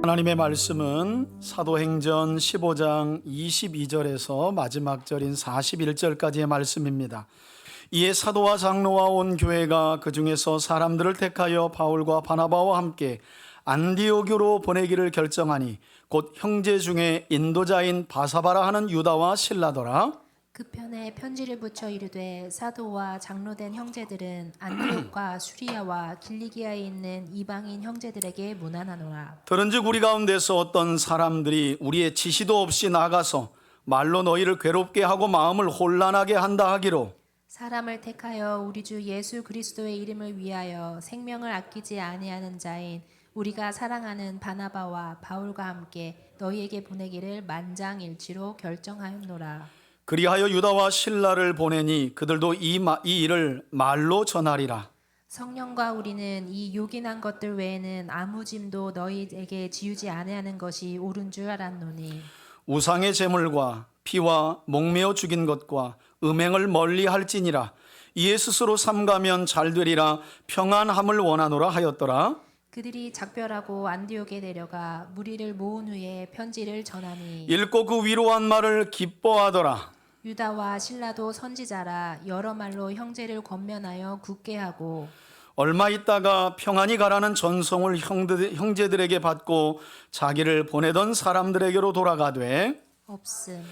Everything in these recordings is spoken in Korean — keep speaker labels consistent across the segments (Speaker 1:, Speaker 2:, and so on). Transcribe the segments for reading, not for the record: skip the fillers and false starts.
Speaker 1: 하나님의 말씀은 사도행전 15장 22절에서 마지막 절인 41절까지의 말씀입니다. 이에 사도와 장로와 온 교회가 그 중에서 사람들을 택하여 바울과 바나바와 함께 안디오교로 보내기를 결정하니 곧 형제 중에 인도자인 바사바라 하는 유다와 실라더라.
Speaker 2: 그 편에 편지를 붙여 이르되 사도와 장로된 형제들은 안디옥과 수리아와 길리기아에 있는 이방인 형제들에게 문안하노라.
Speaker 1: 들은즉 우리 가운데서 어떤 사람들이 우리의 지시도 없이 나가서 말로 너희를 괴롭게 하고 마음을 혼란하게 한다 하기로
Speaker 2: 사람을 택하여 우리 주 예수 그리스도의 이름을 위하여 생명을 아끼지 아니하는 자인 우리가 사랑하는 바나바와 바울과 함께 너희에게 보내기를 만장일치로 결정하였노라.
Speaker 1: 그리하여 유다와 실라를 보내니 그들도 이 일을 말로 전하리라.
Speaker 2: 성령과 우리는 이 요긴한 것들 외에는 아무 짐도 너희에게 지우지 아니하는 것이 옳은 줄 알았노니
Speaker 1: 우상의 제물과 피와 목매어 죽인 것과 음행을 멀리 할지니라. 이에 스스로 삼가면 잘 되리라 평안함을 원하노라 하였더라.
Speaker 2: 그들이 작별하고 안디옥에 내려가 무리를 모은 후에 편지를 전하니
Speaker 1: 읽고 그 위로한 말을 기뻐하더라.
Speaker 2: 유다와 실라도 선지자라 여러 말로 형제를 권면하여 굳게 하고
Speaker 1: 얼마 있다가 평안히 가라는 전송을 형제들에게 받고 자기를 보내던 사람들에게로 돌아가되
Speaker 2: 없음.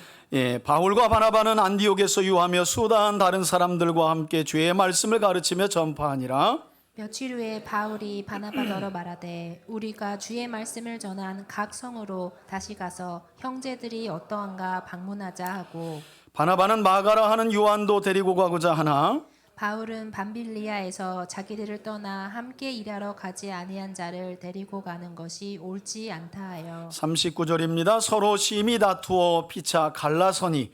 Speaker 1: 바울과 바나바는 안디옥에서 유하며 수다한 다른 사람들과 함께 주의 말씀을 가르치며 전파하니라.
Speaker 2: 며칠 후에 바울이 바나바더러 말하되 우리가 주의 말씀을 전한 각 성으로 다시 가서 형제들이 어떠한가 방문하자 하고
Speaker 1: 바나바는 마가라 하는 요한도 데리고 가고자 하나
Speaker 2: 바울은 밤빌리아에서 자기들을 떠나 함께 일하러 가지 아니한 자를 데리고 가는 것이 옳지 않다 하여
Speaker 1: 39절입니다. 서로 심히 다투어 피차 갈라서니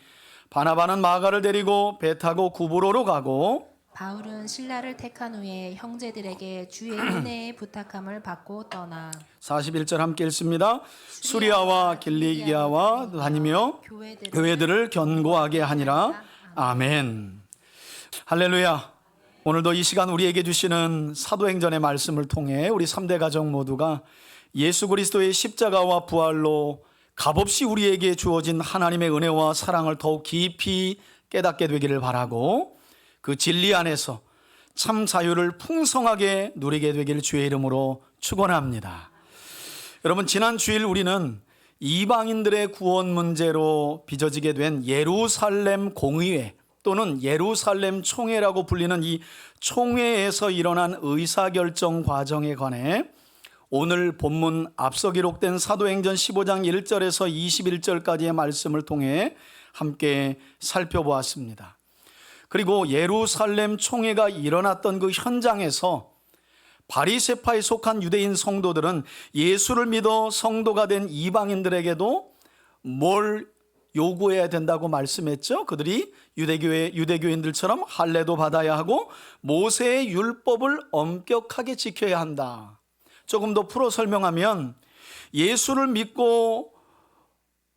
Speaker 1: 바나바는 마가를 데리고 배 타고 구브로로 가고
Speaker 2: 바울은 신라를 택한 후에 형제들에게 주의 은혜의 부탁함을 받고 떠나
Speaker 1: 41절 함께 읽습니다. 수리아와 길리기아와 다니며 교회들을 견고하게 하니라. 아멘. 할렐루야. 오늘도 이 시간 우리에게 주시는 사도행전의 말씀을 통해 우리 3대 가족 모두가 예수 그리스도의 십자가와 부활로 값없이 우리에게 주어진 하나님의 은혜와 사랑을 더욱 깊이 깨닫게 되기를 바라고 그 진리 안에서 참 자유를 풍성하게 누리게 되기를 주의 이름으로 축원합니다. 여러분, 지난 주일 우리는 이방인들의 구원 문제로 빚어지게 된 예루살렘 공의회 또는 예루살렘 총회라고 불리는 이 총회에서 일어난 의사결정 과정에 관해 오늘 본문 앞서 기록된 사도행전 15장 1절에서 21절까지의 말씀을 통해 함께 살펴보았습니다. 그리고 예루살렘 총회가 일어났던 그 현장에서 바리새파에 속한 유대인 성도들은 예수를 믿어 성도가 된 이방인들에게도 뭘 요구해야 된다고 말씀했죠. 그들이 유대교인들처럼 할례도 받아야 하고 모세의 율법을 엄격하게 지켜야 한다. 조금 더 풀어 설명하면 예수를 믿고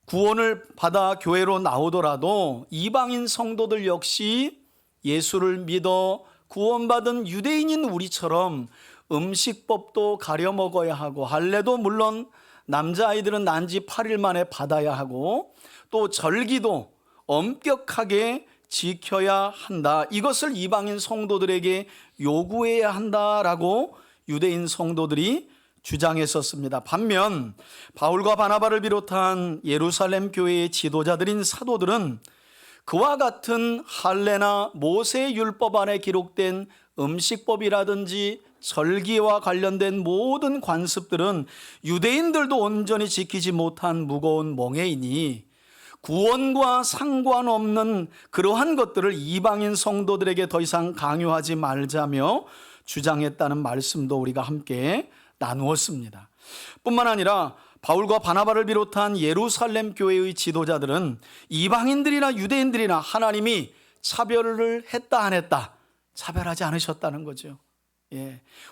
Speaker 1: 구원을 받아 교회로 나오더라도 이방인 성도들 역시 예수를 믿어 구원받은 유대인인 우리처럼 음식법도 가려 먹어야 하고 할례도 물론 남자아이들은 난지 8일 만에 받아야 하고 또 절기도 엄격하게 지켜야 한다. 이것을 이방인 성도들에게 요구해야 한다라고 유대인 성도들이 주장했었습니다. 반면 바울과 바나바를 비롯한 예루살렘 교회의 지도자들인 사도들은 그와 같은 할례나 모세의 율법 안에 기록된 음식법이라든지 절기와 관련된 모든 관습들은 유대인들도 온전히 지키지 못한 무거운 멍에이니 구원과 상관없는 그러한 것들을 이방인 성도들에게 더 이상 강요하지 말자며 주장했다는 말씀도 우리가 함께 나누었습니다. 뿐만 아니라 바울과 바나바를 비롯한 예루살렘 교회의 지도자들은 이방인들이나 유대인들이나 하나님이 차별을 했다 안 했다 차별하지 않으셨다는 거죠.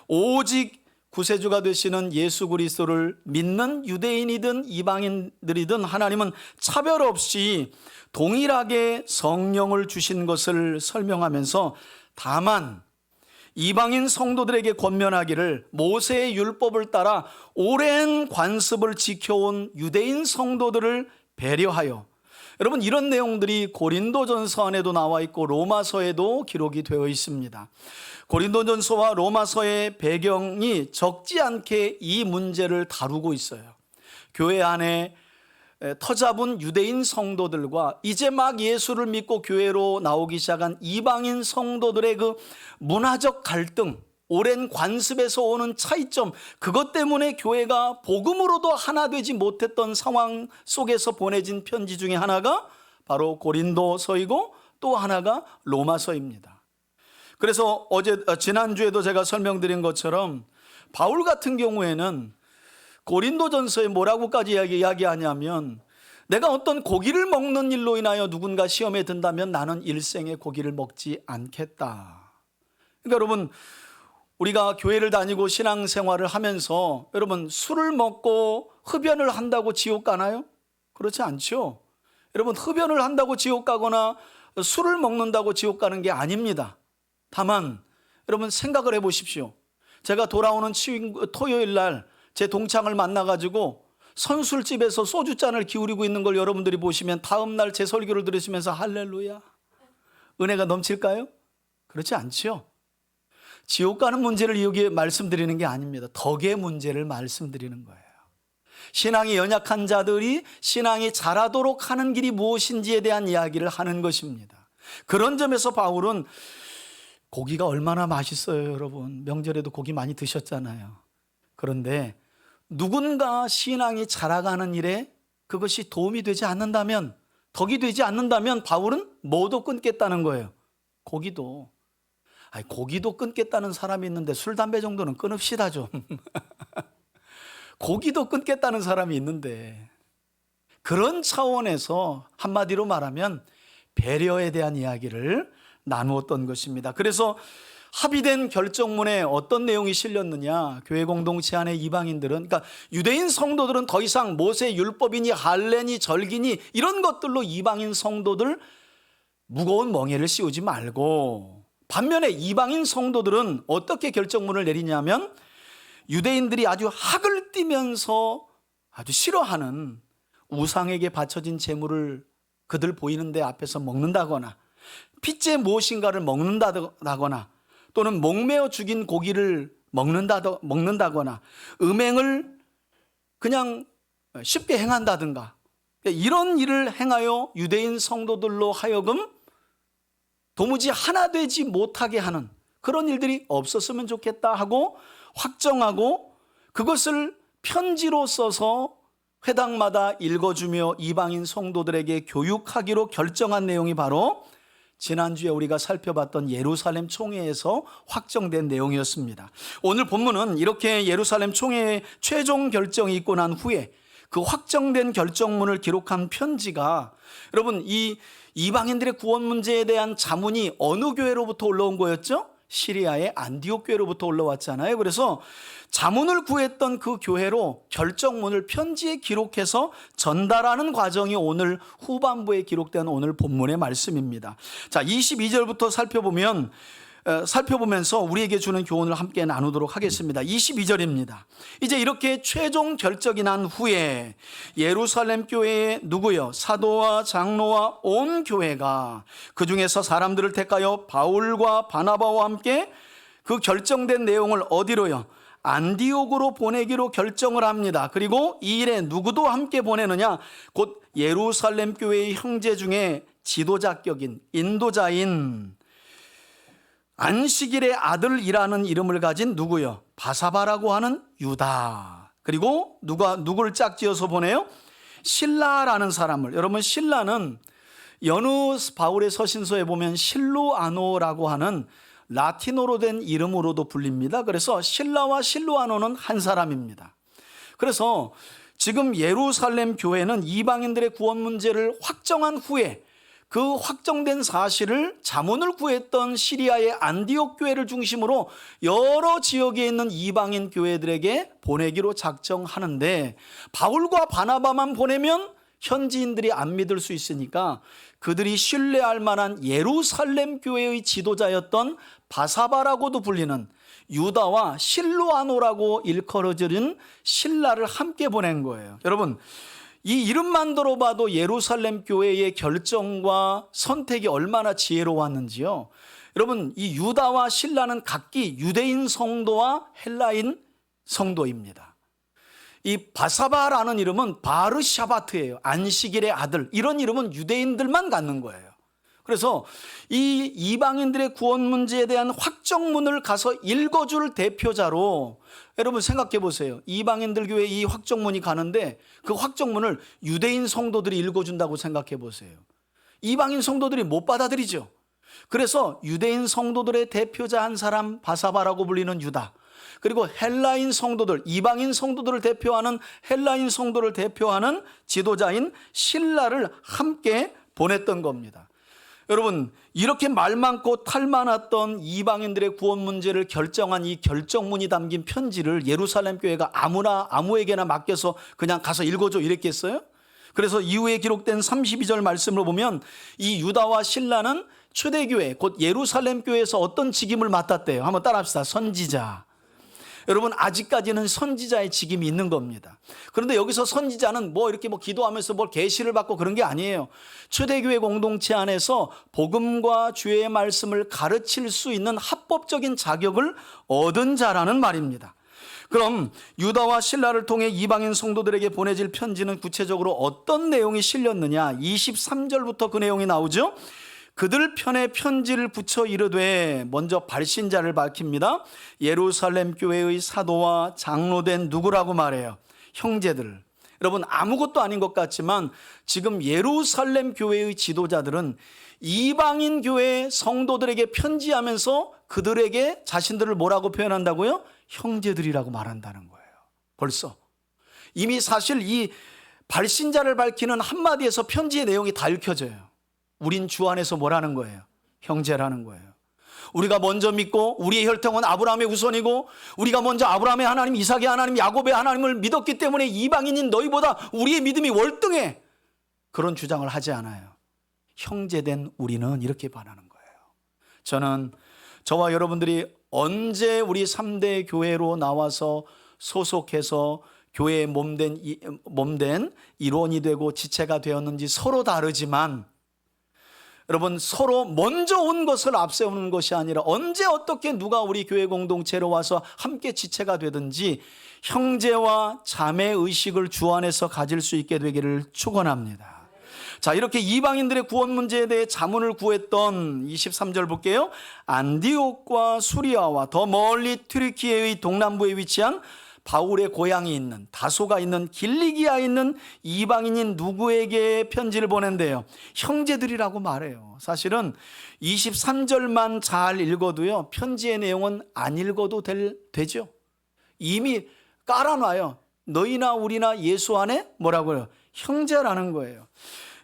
Speaker 1: 오직 구세주가 되시는 예수 그리스도를 믿는 유대인이든 이방인들이든 하나님은 차별 없이 동일하게 성령을 주신 것을 설명하면서 다만 이방인 성도들에게 권면하기를 모세의 율법을 따라 오랜 관습을 지켜온 유대인 성도들을 배려하여, 여러분 이런 내용들이 고린도전서 안에도 나와 있고 로마서에도 기록이 되어 있습니다. 고린도전서와 로마서의 배경이 적지 않게 이 문제를 다루고 있어요. 교회 안에 터잡은 유대인 성도들과 이제 막 예수를 믿고 교회로 나오기 시작한 이방인 성도들의 그 문화적 갈등, 오랜 관습에서 오는 차이점, 그것 때문에 교회가 복음으로도 하나 되지 못했던 상황 속에서 보내진 편지 중에 하나가 바로 고린도서이고 또 하나가 로마서입니다. 그래서 지난주에도 제가 설명드린 것처럼 바울 같은 경우에는 고린도전서에 뭐라고까지 이야기하냐면, 내가 어떤 고기를 먹는 일로 인하여 누군가 시험에 든다면 나는 일생에 고기를 먹지 않겠다. 그러니까 여러분, 우리가 교회를 다니고 신앙생활을 하면서 여러분 술을 먹고 흡연을 한다고 지옥 가나요? 그렇지 않죠. 여러분 흡연을 한다고 지옥 가거나 술을 먹는다고 지옥 가는 게 아닙니다. 다만 여러분 생각을 해보십시오. 제가 돌아오는 토요일 날 제 동창을 만나가지고 선술집에서 소주잔을 기울이고 있는 걸 여러분들이 보시면 다음 날 제 설교를 들으시면서 할렐루야, 은혜가 넘칠까요? 그렇지 않죠. 지옥 가는 문제를 여기에 말씀드리는 게 아닙니다. 덕의 문제를 말씀드리는 거예요. 신앙이 연약한 자들이 신앙이 자라도록 하는 길이 무엇인지에 대한 이야기를 하는 것입니다. 그런 점에서 바울은 고기가 얼마나 맛있어요, 여러분. 명절에도 고기 많이 드셨잖아요. 그런데 누군가 신앙이 자라가는 일에 그것이 도움이 되지 않는다면, 덕이 되지 않는다면 바울은 뭐도 끊겠다는 거예요. 고기도. 고기도 끊겠다는 사람이 있는데 술, 담배 정도는 끊읍시다 좀. 고기도 끊겠다는 사람이 있는데, 그런 차원에서 한마디로 말하면 배려에 대한 이야기를 나누었던 것입니다. 그래서 합의된 결정문에 어떤 내용이 실렸느냐, 교회 공동체 안에 이방인들은, 그러니까 유대인 성도들은 더 이상 모세 율법이니 할례니 절기니 이런 것들로 이방인 성도들 무거운 멍에를 씌우지 말고, 반면에 이방인 성도들은 어떻게 결정문을 내리냐면, 유대인들이 아주 학을 띠면서 아주 싫어하는 우상에게 바쳐진 제물을 그들 보이는 데 앞에서 먹는다거나, 핏째 무엇인가를 먹는다거나, 또는 목매어 죽인 고기를 먹는다거나, 음행을 그냥 쉽게 행한다든가, 이런 일을 행하여 유대인 성도들로 하여금 도무지 하나 되지 못하게 하는 그런 일들이 없었으면 좋겠다 하고 확정하고, 그것을 편지로 써서 회당마다 읽어주며 이방인 성도들에게 교육하기로 결정한 내용이 바로 지난주에 우리가 살펴봤던 예루살렘 총회에서 확정된 내용이었습니다. 오늘 본문은 이렇게 예루살렘 총회의 최종 결정이 있고 난 후에 그 확정된 결정문을 기록한 편지가, 여러분 이 이방인들의 구원 문제에 대한 자문이 어느 교회로부터 올라온 거였죠? 시리아의 안디옥 교회로부터 올라왔잖아요. 그래서 자문을 구했던 그 교회로 결정문을 편지에 기록해서 전달하는 과정이 오늘 후반부에 기록된 오늘 본문의 말씀입니다. 자, 22절부터 살펴보면서 우리에게 주는 교훈을 함께 나누도록 하겠습니다. 22절입니다. 이제 이렇게 최종 결정이 난 후에 예루살렘 교회에 누구요? 사도와 장로와 온 교회가 그 중에서 사람들을 택하여 바울과 바나바와 함께 그 결정된 내용을 어디로요? 안디옥으로 보내기로 결정을 합니다. 그리고 이 일에 누구도 함께 보내느냐? 곧 예루살렘 교회의 형제 중에 지도자격인 인도자인 안식일의 아들이라는 이름을 가진 누구요? 바사바라고 하는 유다. 그리고 누구를 짝지어서 보내요? 실라라는 사람을. 여러분 실라는 여느 바울의 서신서에 보면 실루아노라고 하는 라틴어로 된 이름으로도 불립니다. 그래서 실라와 실루아노는 한 사람입니다. 그래서 지금 예루살렘 교회는 이방인들의 구원 문제를 확정한 후에 그 확정된 사실을 자문을 구했던 시리아의 안디옥 교회를 중심으로 여러 지역에 있는 이방인 교회들에게 보내기로 작정하는데, 바울과 바나바만 보내면 현지인들이 안 믿을 수 있으니까 그들이 신뢰할 만한 예루살렘 교회의 지도자였던 바사바라고도 불리는 유다와 실로아노라고 일컬어지는 신라를 함께 보낸 거예요. 여러분, 이 이름만 들어봐도 예루살렘 교회의 결정과 선택이 얼마나 지혜로웠는지요. 여러분, 이 유다와 신라는 각기 유대인 성도와 헬라인 성도입니다. 이 바사바라는 이름은 바르샤바트예요. 안식일의 아들. 이런 이름은 유대인들만 갖는 거예요. 그래서 이 이방인들의 구원 문제에 대한 확정문을 가서 읽어줄 대표자로, 여러분 생각해 보세요. 이방인들 교회에 이 확정문이 가는데 그 확정문을 유대인 성도들이 읽어준다고 생각해 보세요. 이방인 성도들이 못 받아들이죠. 그래서 유대인 성도들의 대표자 한 사람 바사바라고 불리는 유다, 그리고 헬라인 성도들, 이방인 성도들을 대표하는 헬라인 성도를 대표하는 지도자인 신라를 함께 보냈던 겁니다. 여러분, 이렇게 말 많고 탈 많았던 이방인들의 구원 문제를 결정한 이 결정문이 담긴 편지를 예루살렘 교회가 아무에게나 맡겨서 그냥 가서 읽어줘 이랬겠어요? 그래서 이후에 기록된 32절 말씀을 보면 이 유다와 신라는 초대교회 곧 예루살렘 교회에서 어떤 직임을 맡았대요? 한번 따라합시다. 선지자. 여러분, 아직까지는 선지자의 직임이 있는 겁니다. 그런데 여기서 선지자는 이렇게 기도하면서 계시를 받고 그런 게 아니에요. 초대교회 공동체 안에서 복음과 주의 말씀을 가르칠 수 있는 합법적인 자격을 얻은 자라는 말입니다. 그럼 유다와 신라를 통해 이방인 성도들에게 보내질 편지는 구체적으로 어떤 내용이 실렸느냐? 23절부터 그 내용이 나오죠. 그들 편에 편지를 붙여 이르되, 먼저 발신자를 밝힙니다. 예루살렘 교회의 사도와 장로된 누구라고 말해요? 형제들. 여러분, 아무것도 아닌 것 같지만 지금 예루살렘 교회의 지도자들은 이방인 교회 성도들에게 편지하면서 그들에게 자신들을 뭐라고 표현한다고요? 형제들이라고 말한다는 거예요. 벌써 이미 사실 이 발신자를 밝히는 한마디에서 편지의 내용이 다 읽혀져요. 우린 주 안에서 뭐라는 거예요? 형제라는 거예요. 우리가 먼저 믿고 우리의 혈통은 아브라함의 후손이고 우리가 먼저 아브라함의 하나님, 이삭의 하나님, 야곱의 하나님을 믿었기 때문에 이방인인 너희보다 우리의 믿음이 월등해. 그런 주장을 하지 않아요. 형제된 우리는 이렇게 반하는 거예요. 저는 저와 여러분들이 언제 우리 3대 교회로 나와서 소속해서 교회의 몸된 일원이 되고 지체가 되었는지 서로 다르지만, 여러분, 서로 먼저 온 것을 앞세우는 것이 아니라 언제 어떻게 누가 우리 교회 공동체로 와서 함께 지체가 되든지 형제와 자매 의식을 주 안에서 가질 수 있게 되기를 축원합니다. 자, 이렇게 이방인들의 구원 문제에 대해 자문을 구했던 23절 볼게요. 안디옥과 수리아와 더 멀리 튀르키예의 동남부에 위치한 바울의 고향이 있는, 다소가 있는 길리기아에 있는 이방인인 누구에게 편지를 보낸대요? 형제들이라고 말해요. 사실은 23절만 잘 읽어도요, 편지의 내용은 안 읽어도 되죠. 이미 깔아놔요. 너희나 우리나 예수 안에 뭐라고요? 형제라는 거예요.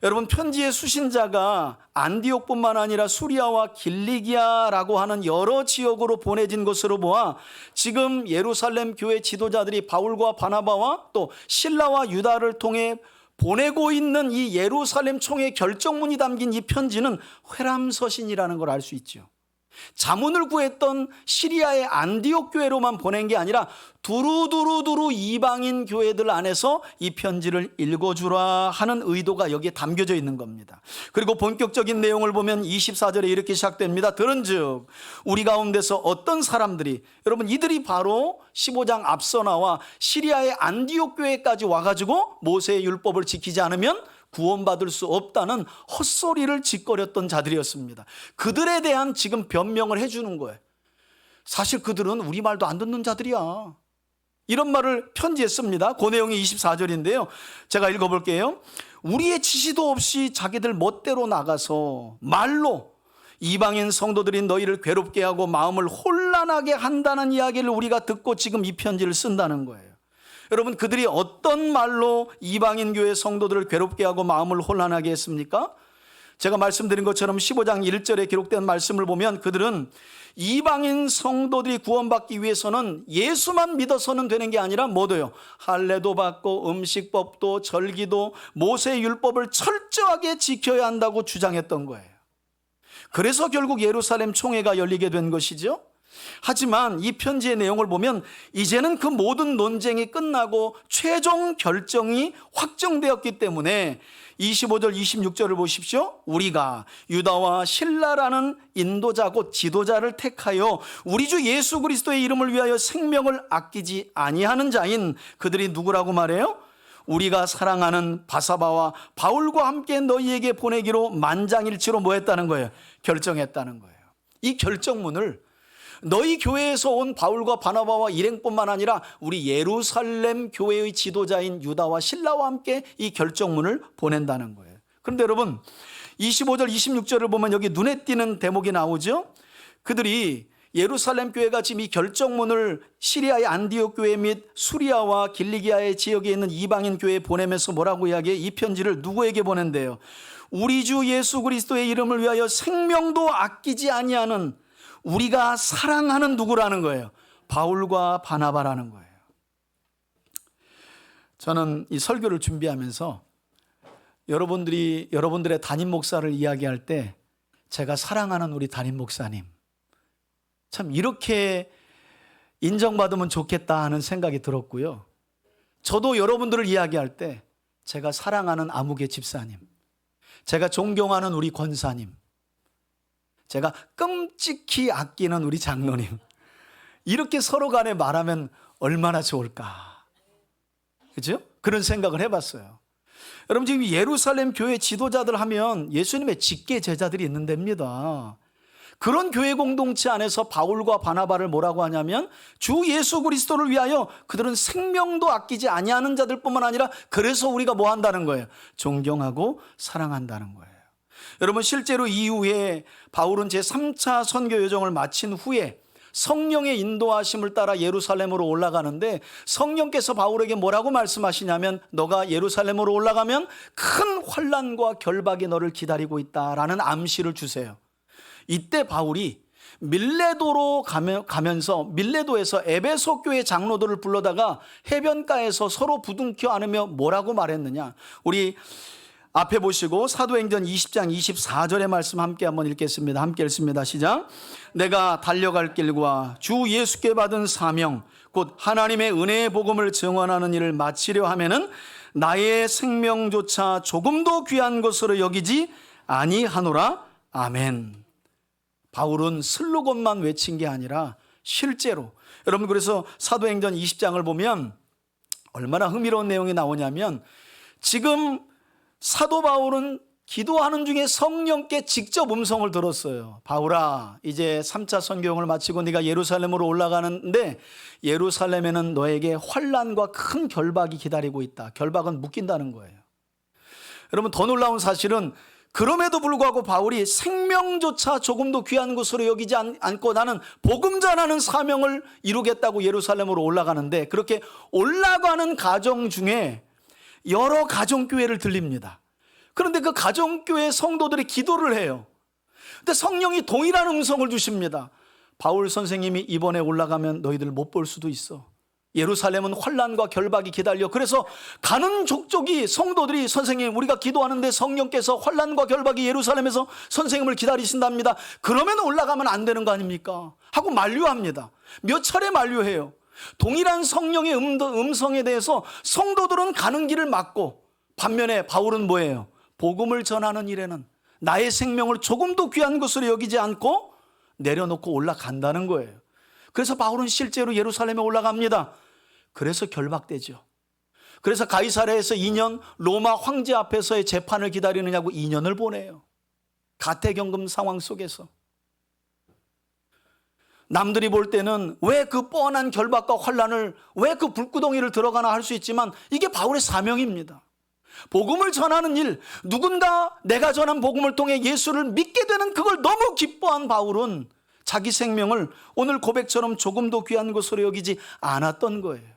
Speaker 1: 여러분, 편지의 수신자가 안디옥뿐만 아니라 수리아와 길리기아라고 하는 여러 지역으로 보내진 것으로 보아 지금 예루살렘 교회 지도자들이 바울과 바나바와 또 실라와 유다를 통해 보내고 있는 이 예루살렘 총회 결정문이 담긴 이 편지는 회람서신이라는 걸 알 수 있죠. 자문을 구했던 시리아의 안디옥 교회로만 보낸 게 아니라 두루두루 이방인 교회들 안에서 이 편지를 읽어주라 하는 의도가 여기에 담겨져 있는 겁니다. 그리고 본격적인 내용을 보면 24절에 이렇게 시작됩니다. 들은즉 우리 가운데서 어떤 사람들이, 여러분, 이들이 바로 15장 앞서 나와 시리아의 안디옥 교회까지 와가지고 모세의 율법을 지키지 않으면 구원받을 수 없다는 헛소리를 짓거렸던 자들이었습니다. 그들에 대한 지금 변명을 해주는 거예요. 사실 그들은 우리 말도 안 듣는 자들이야. 이런 말을 편지에 씁니다. 그 내용이 24절인데요. 제가 읽어볼게요. 우리의 지시도 없이 자기들 멋대로 나가서 말로 이방인 성도들인 너희를 괴롭게 하고 마음을 혼란하게 한다는 이야기를 우리가 듣고 지금 이 편지를 쓴다는 거예요. 여러분, 그들이 어떤 말로 이방인 교회 성도들을 괴롭게 하고 마음을 혼란하게 했습니까? 제가 말씀드린 것처럼 15장 1절에 기록된 말씀을 보면 그들은 이방인 성도들이 구원받기 위해서는 예수만 믿어서는 되는 게 아니라 뭐도요? 할례도 받고 음식법도 절기도 모세율법을 철저하게 지켜야 한다고 주장했던 거예요. 그래서 결국 예루살렘 총회가 열리게 된 것이죠. 하지만 이 편지의 내용을 보면 이제는 그 모든 논쟁이 끝나고 최종 결정이 확정되었기 때문에 25절 26절을 보십시오. 우리가 유다와 실라라는 인도자 곧 지도자를 택하여 우리 주 예수 그리스도의 이름을 위하여 생명을 아끼지 아니하는 자인 그들이 누구라고 말해요? 우리가 사랑하는 바사바와 바울과 함께 너희에게 보내기로 만장일치로 뭐 했다는 거예요? 결정했다는 거예요. 이 결정문을 너희 교회에서 온 바울과 바나바와 일행뿐만 아니라 우리 예루살렘 교회의 지도자인 유다와 실라와 함께 이 결정문을 보낸다는 거예요. 그런데 여러분 25절 26절을 보면 여기 눈에 띄는 대목이 나오죠. 그들이 예루살렘 교회가 지금 이 결정문을 시리아의 안디옥 교회 및 수리아와 길리기아의 지역에 있는 이방인 교회에 보내면서 뭐라고 이야기해? 이 편지를 누구에게 보낸대요? 우리 주 예수 그리스도의 이름을 위하여 생명도 아끼지 아니하는 우리가 사랑하는 누구라는 거예요? 바울과 바나바라는 거예요. 저는 이 설교를 준비하면서 여러분들의 담임 목사를 이야기할 때 제가 사랑하는 우리 담임 목사님 참 이렇게 인정받으면 좋겠다 하는 생각이 들었고요. 저도 여러분들을 이야기할 때 제가 사랑하는 아무개 집사님, 제가 존경하는 우리 권사님, 제가 끔찍히 아끼는 우리 장로님, 이렇게 서로 간에 말하면 얼마나 좋을까, 그죠? 그런 생각을 해봤어요. 여러분 지금 예루살렘 교회 지도자들 하면 예수님의 직계 제자들이 있는 데입니다. 그런 교회 공동체 안에서 바울과 바나바를 뭐라고 하냐면 주 예수 그리스도를 위하여 그들은 생명도 아끼지 아니하는 자들뿐만 아니라 그래서 우리가 뭐 한다는 거예요? 존경하고 사랑한다는 거예요. 여러분 실제로 이후에 바울은 제3차 선교 여정을 마친 후에 성령의 인도하심을 따라 예루살렘으로 올라가는데 성령께서 바울에게 뭐라고 말씀하시냐면 너가 예루살렘으로 올라가면 큰 환난과 결박이 너를 기다리고 있다라는 암시를 주세요. 이때 바울이 밀레도로 가면서 밀레도에서 에베소 교회 장로들을 불러다가 해변가에서 서로 부둥켜 안으며 뭐라고 말했느냐? 우리 앞에 보시고 사도행전 20장 24절의 말씀 함께 한번 읽겠습니다. 함께 읽습니다. 시작. 내가 달려갈 길과 주 예수께 받은 사명 곧 하나님의 은혜의 복음을 증언하는 일을 마치려 하면은 나의 생명조차 조금도 귀한 것으로 여기지 아니하노라. 아멘. 바울은 슬로건만 외친 게 아니라 실제로 여러분 그래서 사도행전 20장을 보면 얼마나 흥미로운 내용이 나오냐면 지금 사도 바울은 기도하는 중에 성령께 직접 음성을 들었어요. 바울아 이제 3차 선교행을 마치고 네가 예루살렘으로 올라가는데 예루살렘에는 너에게 환난과 큰 결박이 기다리고 있다. 결박은 묶인다는 거예요. 여러분 더 놀라운 사실은 그럼에도 불구하고 바울이 생명조차 조금도 귀한 것으로 여기지 않고 나는 복음 전하는 사명을 이루겠다고 예루살렘으로 올라가는데 그렇게 올라가는 과정 중에 여러 가정교회를 들립니다. 그런데 그 가정교회 성도들이 기도를 해요. 근데 성령이 동일한 음성을 주십니다. 바울 선생님이 이번에 올라가면 너희들 못 볼 수도 있어. 예루살렘은 환난과 결박이 기다려. 그래서 가는 족족이 성도들이 선생님 우리가 기도하는데 성령께서 환난과 결박이 예루살렘에서 선생님을 기다리신답니다. 그러면 올라가면 안 되는 거 아닙니까? 하고 만류합니다. 몇 차례 만류해요. 동일한 성령의 음성에 대해서 성도들은 가는 길을 막고 반면에 바울은 뭐예요? 복음을 전하는 일에는 나의 생명을 조금도 귀한 것으로 여기지 않고 내려놓고 올라간다는 거예요. 그래서 바울은 실제로 예루살렘에 올라갑니다. 그래서 결박되죠. 그래서 가이사랴에서 2년 로마 황제 앞에서의 재판을 기다리느냐고 2년을 보내요. 가택연금 상황 속에서. 남들이 볼 때는 왜 그 뻔한 결박과 환난을 왜 그 불구덩이를 들어가나 할 수 있지만 이게 바울의 사명입니다. 복음을 전하는 일, 누군가 내가 전한 복음을 통해 예수를 믿게 되는 그걸 너무 기뻐한 바울은 자기 생명을 오늘 고백처럼 조금도 귀한 것으로 여기지 않았던 거예요.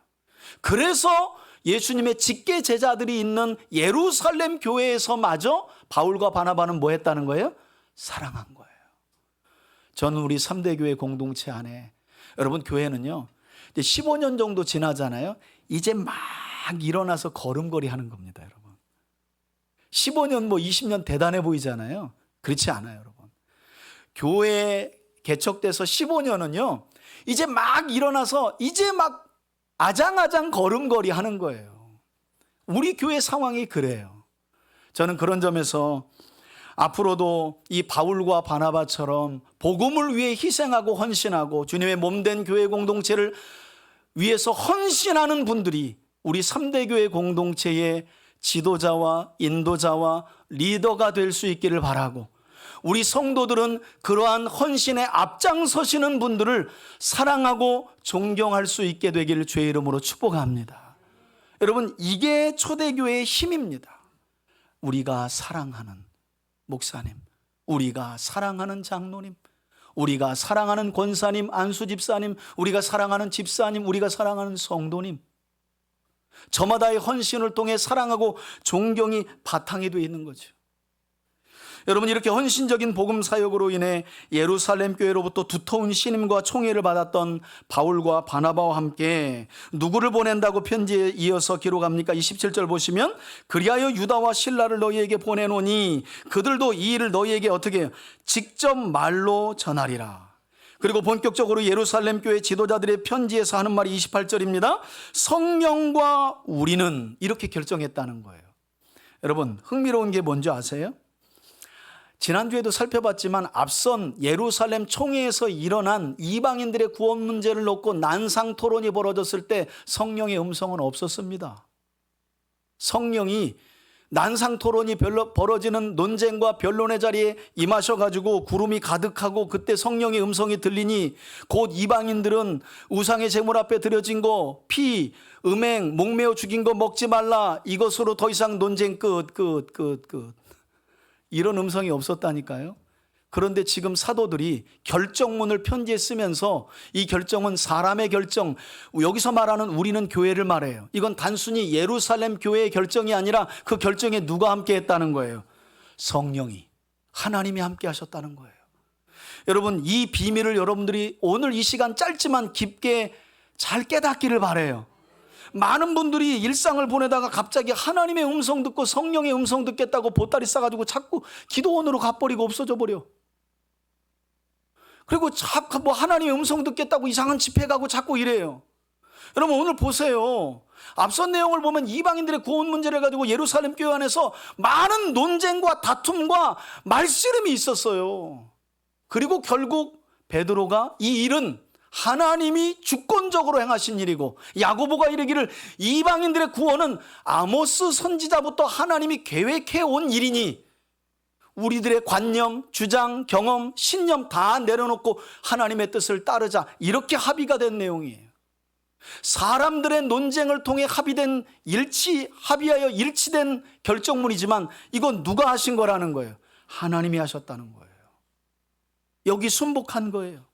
Speaker 1: 그래서 예수님의 직계 제자들이 있는 예루살렘 교회에서마저 바울과 바나바는 뭐 했다는 거예요? 사랑한 거예요. 저는 우리 3대 교회 공동체 안에, 여러분 교회는요 이제 15년 정도 지나잖아요. 이제 막 일어나서 걸음걸이 하는 겁니다. 여러분 15년 20년 대단해 보이잖아요. 그렇지 않아요. 여러분 교회 개척돼서 15년은요 이제 막 일어나서 이제 막 아장아장 걸음걸이 하는 거예요. 우리 교회 상황이 그래요. 저는 그런 점에서 앞으로도 이 바울과 바나바처럼 복음을 위해 희생하고 헌신하고 주님의 몸된 교회 공동체를 위해서 헌신하는 분들이 우리 3대 교회 공동체의 지도자와 인도자와 리더가 될 수 있기를 바라고, 우리 성도들은 그러한 헌신에 앞장서시는 분들을 사랑하고 존경할 수 있게 되기를 주의 이름으로 축복합니다. 여러분 이게 초대교회의 힘입니다. 우리가 사랑하는 목사님, 우리가 사랑하는 장로님, 우리가 사랑하는 권사님, 안수 집사님, 우리가 사랑하는 집사님, 우리가 사랑하는 성도님, 저마다의 헌신을 통해 사랑하고 존경이 바탕이 되어 있는 거죠. 여러분 이렇게 헌신적인 복음 사역으로 인해 예루살렘 교회로부터 두터운 신임과 총애를 받았던 바울과 바나바와 함께 누구를 보낸다고 편지에 이어서 기록합니까? 27절 보시면 그리하여 유다와 실라를 너희에게 보내노니 그들도 이 일을 너희에게 어떻게 해요? 직접 말로 전하리라. 그리고 본격적으로 예루살렘 교회 지도자들의 편지에서 하는 말이 28절입니다. 성령과 우리는 이렇게 결정했다는 거예요. 여러분 흥미로운 게 뭔지 아세요? 지난주에도 살펴봤지만 앞선 예루살렘 총회에서 일어난 이방인들의 구원 문제를 놓고 난상 토론이 벌어졌을 때 성령의 음성은 없었습니다. 성령이 난상 토론이 벌어지는 논쟁과 변론의 자리에 임하셔가지고 구름이 가득하고 그때 성령의 음성이 들리니 곧 이방인들은 우상의 제물 앞에 드려진 거, 피, 음행, 목매어 죽인 거 먹지 말라, 이것으로 더 이상 논쟁 끝. 이런 음성이 없었다니까요. 그런데 지금 사도들이 결정문을 편지에 쓰면서 이 결정은 사람의 결정, 여기서 말하는 우리는 교회를 말해요. 이건 단순히 예루살렘 교회의 결정이 아니라 그 결정에 누가 함께 했다는 거예요? 성령이, 하나님이 함께 하셨다는 거예요. 여러분 이 비밀을 여러분들이 오늘 이 시간 짧지만 깊게 잘 깨닫기를 바라요. 많은 분들이 일상을 보내다가 갑자기 하나님의 음성 듣고 성령의 음성 듣겠다고 보따리 싸가지고 자꾸 기도원으로 가버리고 없어져 버려. 그리고 자꾸 하나님의 음성 듣겠다고 이상한 집회 가고 자꾸 이래요. 여러분 오늘 보세요. 앞선 내용을 보면 이방인들의 구원 문제를 가지고 예루살렘 교회 안에서 많은 논쟁과 다툼과 말씨름이 있었어요. 그리고 결국 베드로가 이 일은 하나님이 주권적으로 행하신 일이고, 야고보가 이르기를 이방인들의 구원은 아모스 선지자부터 하나님이 계획해 온 일이니 우리들의 관념, 주장, 경험, 신념 다 내려놓고 하나님의 뜻을 따르자, 이렇게 합의가 된 내용이에요. 사람들의 논쟁을 통해 합의하여 일치된 결정문이지만 이건 누가 하신 거라는 거예요? 하나님이 하셨다는 거예요. 여기 순복한 거예요.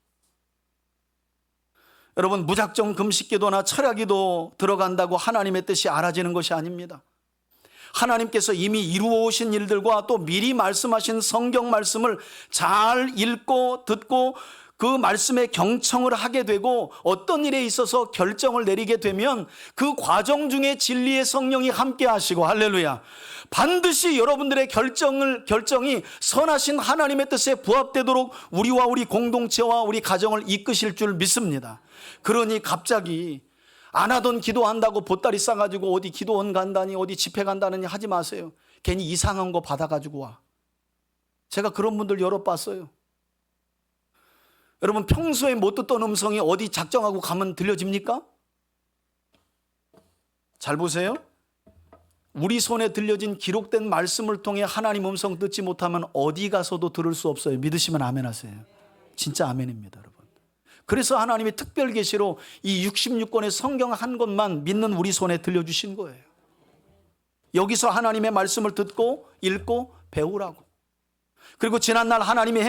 Speaker 1: 여러분 무작정 금식기도나 철야기도 들어간다고 하나님의 뜻이 알아지는 것이 아닙니다. 하나님께서 이미 이루어 오신 일들과 또 미리 말씀하신 성경 말씀을 잘 읽고 듣고 그 말씀에 경청을 하게 되고 어떤 일에 있어서 결정을 내리게 되면 그 과정 중에 진리의 성령이 함께 하시고, 할렐루야, 반드시 여러분들의 결정이 선하신 하나님의 뜻에 부합되도록 우리와 우리 공동체와 우리 가정을 이끄실 줄 믿습니다. 그러니 갑자기 안 하던 기도한다고 보따리 싸가지고 어디 기도원 간다니 어디 집회 간다니 하지 마세요. 괜히 이상한 거 받아가지고 와. 제가 그런 분들 여러 봤어요. 여러분 평소에 못 듣던 음성이 어디 작정하고 가면 들려집니까? 잘 보세요. 우리 손에 들려진 기록된 말씀을 통해 하나님 음성 듣지 못하면 어디 가서도 들을 수 없어요. 믿으시면 아멘 하세요. 진짜 아멘입니다, 여러분. 그래서 하나님이 특별 계시로 이 66권의 성경 한 권만 믿는 우리 손에 들려주신 거예요. 여기서 하나님의 말씀을 듣고 읽고 배우라고. 그리고 지난날 하나님이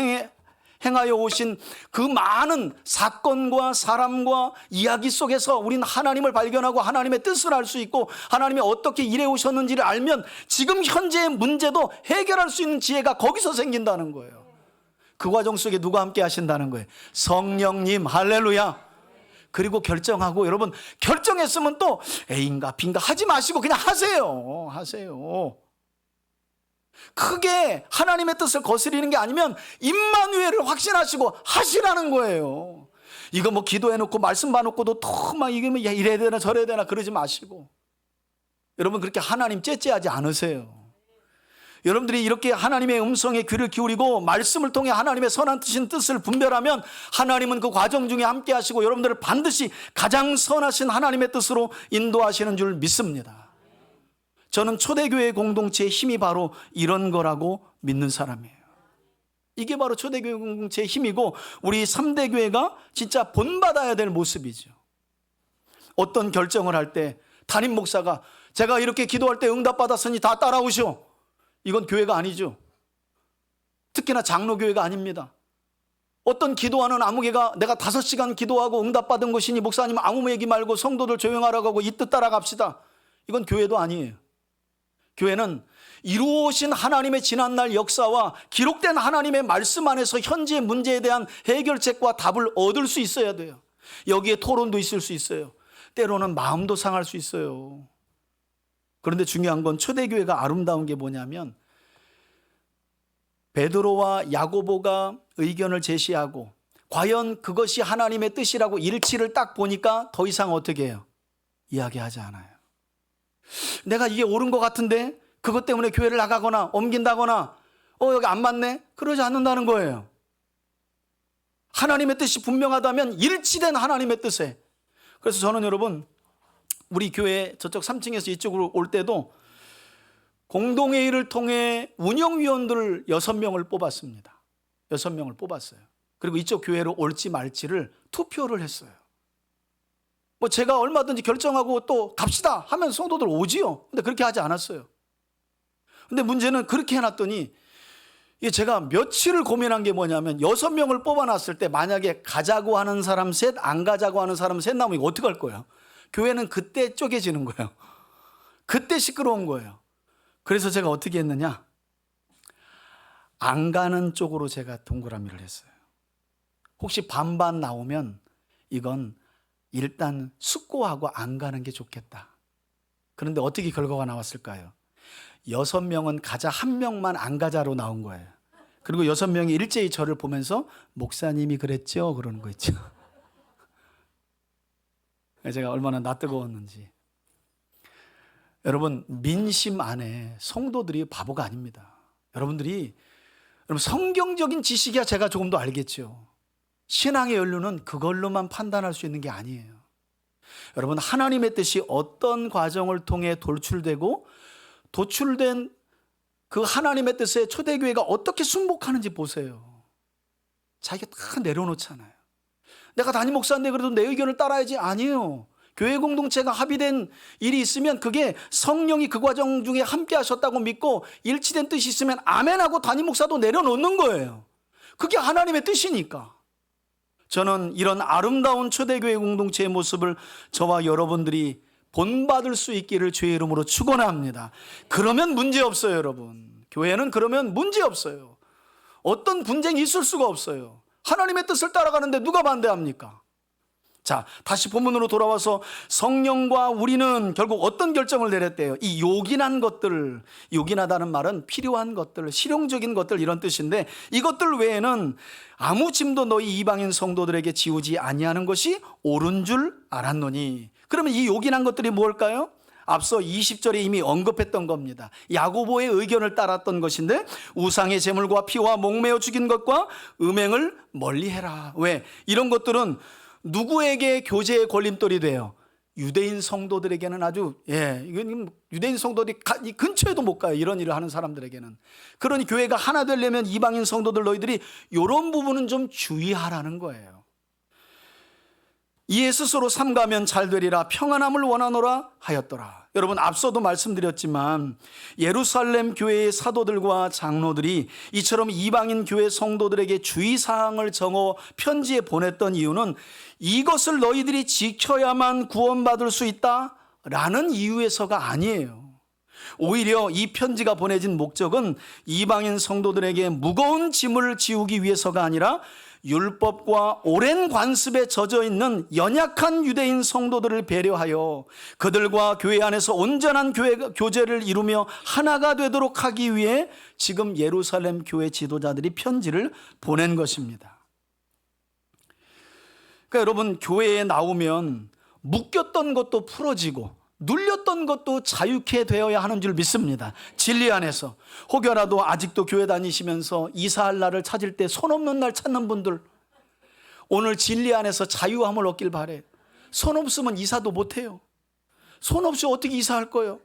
Speaker 1: 행하여 오신 그 많은 사건과 사람과 이야기 속에서 우리는 하나님을 발견하고 하나님의 뜻을 알 수 있고 하나님이 어떻게 일해 오셨는지를 알면 지금 현재의 문제도 해결할 수 있는 지혜가 거기서 생긴다는 거예요. 그 과정 속에 누가 함께 하신다는 거예요? 성령님. 할렐루야. 그리고 결정하고, 여러분 결정했으면 또 A인가 B인가 하지 마시고 그냥 하세요. 크게 하나님의 뜻을 거스리는 게 아니면 임마누엘을 확신하시고 하시라는 거예요. 이거 뭐 기도해놓고 말씀 봐놓고도 또 막 이게 뭐 이래야 되나 저래야 되나 그러지 마시고, 여러분 그렇게 하나님 째째하지 않으세요. 여러분들이 이렇게 하나님의 음성에 귀를 기울이고 말씀을 통해 하나님의 선한 뜻을 분별하면 하나님은 그 과정 중에 함께 하시고 여러분들을 반드시 가장 선하신 하나님의 뜻으로 인도하시는 줄 믿습니다. 저는 초대교회 공동체의 힘이 바로 이런 거라고 믿는 사람이에요. 이게 바로 초대교회 공동체의 힘이고 우리 3대 교회가 진짜 본받아야 될 모습이죠. 어떤 결정을 할 때 담임 목사가 제가 이렇게 기도할 때 응답받았으니 다 따라오시오, 이건 교회가 아니죠. 특히나 장로교회가 아닙니다. 어떤 기도하는 아무개가 내가 5시간 기도하고 응답받은 것이니 목사님 아무 얘기 말고 성도들 조용하라고 하고 이 뜻 따라갑시다, 이건 교회도 아니에요. 교회는 이루어진 하나님의 지난날 역사와 기록된 하나님의 말씀 안에서 현재의 문제에 대한 해결책과 답을 얻을 수 있어야 돼요. 여기에 토론도 있을 수 있어요. 때로는 마음도 상할 수 있어요. 그런데 중요한 건 초대교회가 아름다운 게 뭐냐면 베드로와 야고보가 의견을 제시하고 과연 그것이 하나님의 뜻이라고 일치를 딱 보니까 더 이상 어떻게 해요? 이야기하지 않아요. 내가 이게 옳은 것 같은데 그것 때문에 교회를 나가거나 옮긴다거나 여기 안 맞네? 그러지 않는다는 거예요. 하나님의 뜻이 분명하다면 일치된 하나님의 뜻에. 그래서 저는 여러분 우리 교회 저쪽 3층에서 이쪽으로 올 때도 공동회의를 통해 운영위원들을 6명을 뽑았습니다. 6명을 뽑았어요. 그리고 이쪽 교회로 올지 말지를 투표를 했어요. 뭐 제가 얼마든지 결정하고 또 갑시다 하면 성도들 오지요. 근데 그렇게 하지 않았어요. 근데 문제는 그렇게 해놨더니 이게 제가 며칠을 고민한 게 뭐냐면 6명을 뽑아놨을 때 만약에 가자고 하는 사람 셋, 안 가자고 하는 사람 셋 나오면 이거 어떡할 거예요? 교회는 그때 쪼개지는 거예요. 그때 시끄러운 거예요. 그래서 제가 어떻게 했느냐? 안 가는 쪽으로 제가 동그라미를 했어요. 혹시 반반 나오면 이건 일단 숙고하고 안 가는 게 좋겠다. 그런데 어떻게 결과가 나왔을까요? 6명은 가자, 1명만 안 가자로 나온 거예요. 그리고 6명이 일제히 저를 보면서 목사님이 그랬죠? 그러는 거 있죠. 제가 얼마나 낯뜨거웠는지. 여러분 민심 안에 성도들이 바보가 아닙니다. 여러분 성경적인 지식이야 제가 조금 더 알겠죠. 신앙의 연륜은 그걸로만 판단할 수 있는 게 아니에요. 여러분 하나님의 뜻이 어떤 과정을 통해 도출된 그 하나님의 뜻에 초대교회가 어떻게 순복하는지 보세요. 자기가 다 내려놓잖아요. 내가 담임 목사인데 그래도 내 의견을 따라야지. 아니에요. 교회 공동체가 합의된 일이 있으면 그게 성령이 그 과정 중에 함께 하셨다고 믿고 일치된 뜻이 있으면 아멘하고 담임 목사도 내려놓는 거예요. 그게 하나님의 뜻이니까. 저는 이런 아름다운 초대교회 공동체의 모습을 저와 여러분들이 본받을 수 있기를 주의 이름으로 축원합니다. 그러면 문제 없어요, 여러분. 교회는 그러면 문제 없어요. 어떤 분쟁이 있을 수가 없어요. 하나님의 뜻을 따라가는데 누가 반대합니까? 자, 다시 본문으로 돌아와서 성령과 우리는 결국 어떤 결정을 내렸대요? 이 요긴한 것들, 요긴하다는 말은 필요한 것들, 실용적인 것들 이런 뜻인데 이것들 외에는 아무 짐도 너희 이방인 성도들에게 지우지 아니하는 것이 옳은 줄 알았노니. 그러면 이 요긴한 것들이 뭘까요? 앞서 20절에 이미 언급했던 겁니다. 야고보의 의견을 따랐던 것인데 우상의 제물과 피와 목매어 죽인 것과 음행을 멀리해라. 왜? 이런 것들은 누구에게 교제의 걸림돌이 돼요? 유대인 성도들에게는 아주 이건 유대인 성도들이 이 근처에도 못 가요. 이런 일을 하는 사람들에게는. 그러니 교회가 하나 되려면 이방인 성도들 너희들이 이런 부분은 좀 주의하라는 거예요. 이에 스스로 삼가면 잘 되리라 평안함을 원하노라 하였더라. 여러분, 앞서도 말씀드렸지만 예루살렘 교회의 사도들과 장로들이 이처럼 이방인 교회 성도들에게 주의사항을 정어 편지에 보냈던 이유는 이것을 너희들이 지켜야만 구원받을 수 있다라는 이유에서가 아니에요. 오히려 이 편지가 보내진 목적은 이방인 성도들에게 무거운 짐을 지우기 위해서가 아니라 율법과 오랜 관습에 젖어 있는 연약한 유대인 성도들을 배려하여 그들과 교회 안에서 온전한 교제를 이루며 하나가 되도록 하기 위해 지금 예루살렘 교회 지도자들이 편지를 보낸 것입니다. 그러니까 여러분, 교회에 나오면 묶였던 것도 풀어지고 눌렸던 것도 자유케 되어야 하는 줄 믿습니다. 진리 안에서. 혹여라도 아직도 교회 다니시면서 이사할 날을 찾을 때 손 없는 날 찾는 분들, 오늘 진리 안에서 자유함을 얻길 바래요. 손 없으면 이사도 못해요. 손 없이 어떻게 이사할 거예요?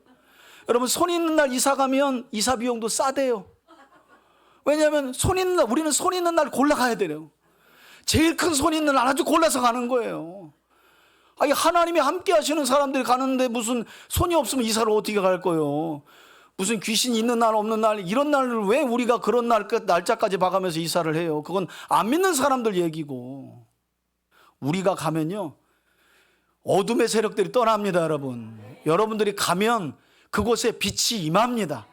Speaker 1: 여러분, 손 있는 날 이사 가면 이사 비용도 싸대요. 왜냐하면 손 있는 날, 우리는 손 있는 날 골라가야 돼요. 제일 큰 손 있는 날 아주 골라서 가는 거예요. 아니, 하나님이 함께 하시는 사람들이 가는데 무슨 손이 없으면 이사를 어떻게 갈 거예요? 무슨 귀신이 있는 날 없는 날, 이런 날을 왜 우리가 그런 날짜까지 봐가면서 이사를 해요? 그건 안 믿는 사람들 얘기고, 우리가 가면요 어둠의 세력들이 떠납니다. 여러분, 여러분들이 가면 그곳에 빛이 임합니다.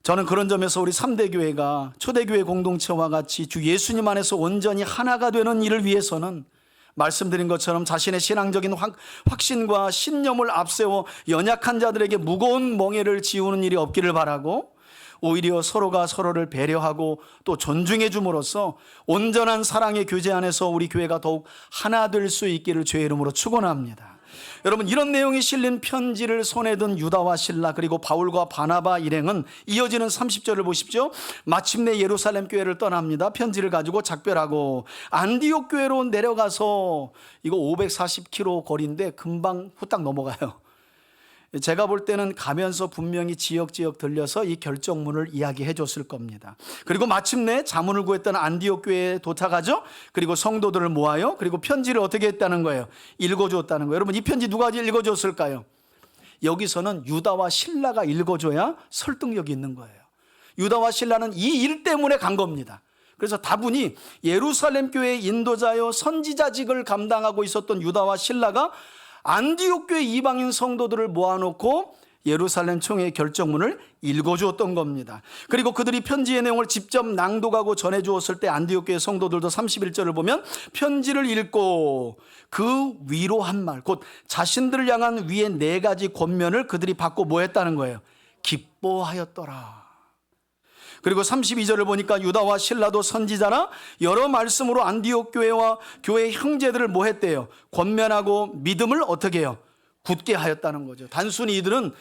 Speaker 1: 저는 그런 점에서 우리 3대 교회가 초대교회 공동체와 같이 주 예수님 안에서 온전히 하나가 되는 일을 위해서는 말씀드린 것처럼 자신의 신앙적인 확신과 신념을 앞세워 연약한 자들에게 무거운 멍에를 지우는 일이 없기를 바라고, 오히려 서로가 서로를 배려하고 또 존중해 줌으로써 온전한 사랑의 교제 안에서 우리 교회가 더욱 하나 될 수 있기를 주의 이름으로 축원합니다. 여러분, 이런 내용이 실린 편지를 손에 든 유다와 실라 그리고 바울과 바나바 일행은 이어지는 30절을 보십시오. 마침내 예루살렘 교회를 떠납니다. 편지를 가지고 작별하고 안디옥 교회로 내려가서, 이거 540km 거리인데 금방 후딱 넘어가요. 제가 볼 때는 가면서 분명히 지역 들려서 이 결정문을 이야기해 줬을 겁니다. 그리고 마침내 자문을 구했던 안디옥 교회에 도착하죠. 그리고 성도들을 모아요. 그리고 편지를 어떻게 했다는 거예요? 읽어줬다는 거예요. 여러분, 이 편지 누가 읽어줬을까요? 여기서는 유다와 실라가 읽어줘야 설득력이 있는 거예요. 유다와 실라는 이 일 때문에 간 겁니다. 그래서 다분히 예루살렘 교회의 인도자요 선지자직을 감당하고 있었던 유다와 실라가 안디옥 교회 이방인 성도들을 모아놓고 예루살렘 총회의 결정문을 읽어주었던 겁니다. 그리고 그들이 편지의 내용을 직접 낭독하고 전해주었을 때 안디옥 교회 성도들도 31절을 보면 편지를 읽고 그 위로한 말, 곧 자신들을 향한 위의 4가지 권면을 그들이 받고 뭐 했다는 거예요? 기뻐하였더라. 그리고 32절을 보니까 유다와 실라도 선지자라 여러 말씀으로 안디옥 교회와 교회 형제들을 뭐 했대요? 권면하고 믿음을 어떻게 해요? 굳게 하였다는 거죠. 단순히 이들은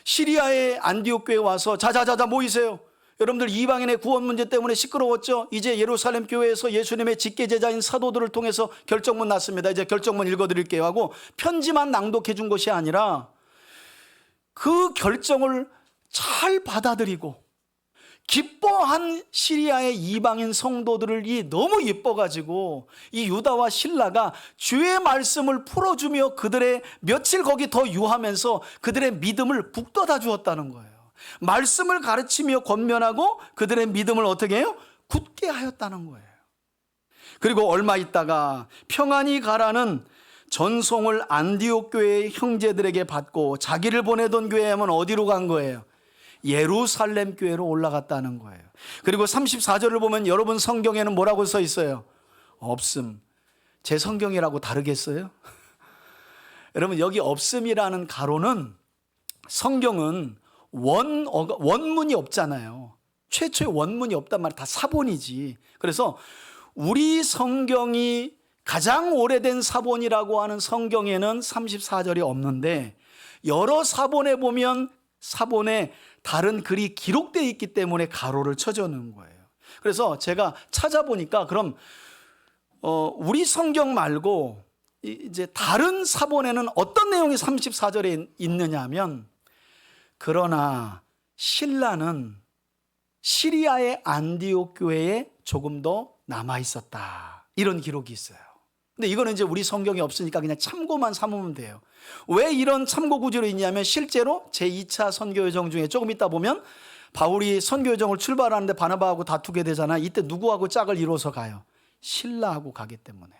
Speaker 1: 시리아의 안디옥 교회에 와서 자자자자 모이세요. 여러분들 이방인의 구원 문제 때문에 시끄러웠죠? 이제 예루살렘 교회에서 예수님의 직계제자인 사도들을 통해서 결정문 났습니다. 이제 결정문 읽어드릴게요 하고 편지만 낭독해 준 것이 아니라 그 결정을 잘 받아들이고 기뻐한 시리아의 이방인 성도들이 너무 예뻐가지고 이 유다와 실라가 주의 말씀을 풀어주며 그들의 며칠 거기 더 유하면서 그들의 믿음을 북돋아 주었다는 거예요. 말씀을 가르치며 권면하고 그들의 믿음을 어떻게 해요? 굳게 하였다는 거예요. 그리고 얼마 있다가 평안히 가라는 전송을 안디옥 교회의 형제들에게 받고 자기를 보내던 교회에만 어디로 간 거예요? 예루살렘 교회로 올라갔다는 거예요. 그리고 34절을 보면 여러분 성경에는 뭐라고 써 있어요? 없음. 제 성경이라고 다르겠어요? 여러분, 여기 없음이라는 가로는 성경은 원문이 없잖아요. 최초의 원문이 없단 말이에요. 다 사본이지. 그래서 우리 성경이 가장 오래된 사본이라고 하는 성경에는 34절이 없는데 여러 사본에 보면 사본에 다른 글이 기록되어 있기 때문에 가로를 쳐주는 거예요. 그래서 제가 찾아보니까 그럼 우리 성경 말고 이제 다른 사본에는 어떤 내용이 34절에 있느냐 하면, 그러나 신라는 시리아의 안디옥 교회에 조금 더 남아 있었다, 이런 기록이 있어요. 근데 이거는 이제 우리 성경에 없으니까 그냥 참고만 삼으면 돼요. 왜 이런 참고 구절이 있냐면 실제로 제2차 선교여정 중에 조금 있다 보면 바울이 선교여정을 출발하는데 바나바하고 다투게 되잖아요. 이때 누구하고 짝을 이뤄서 가요? 신라하고 가기 때문에.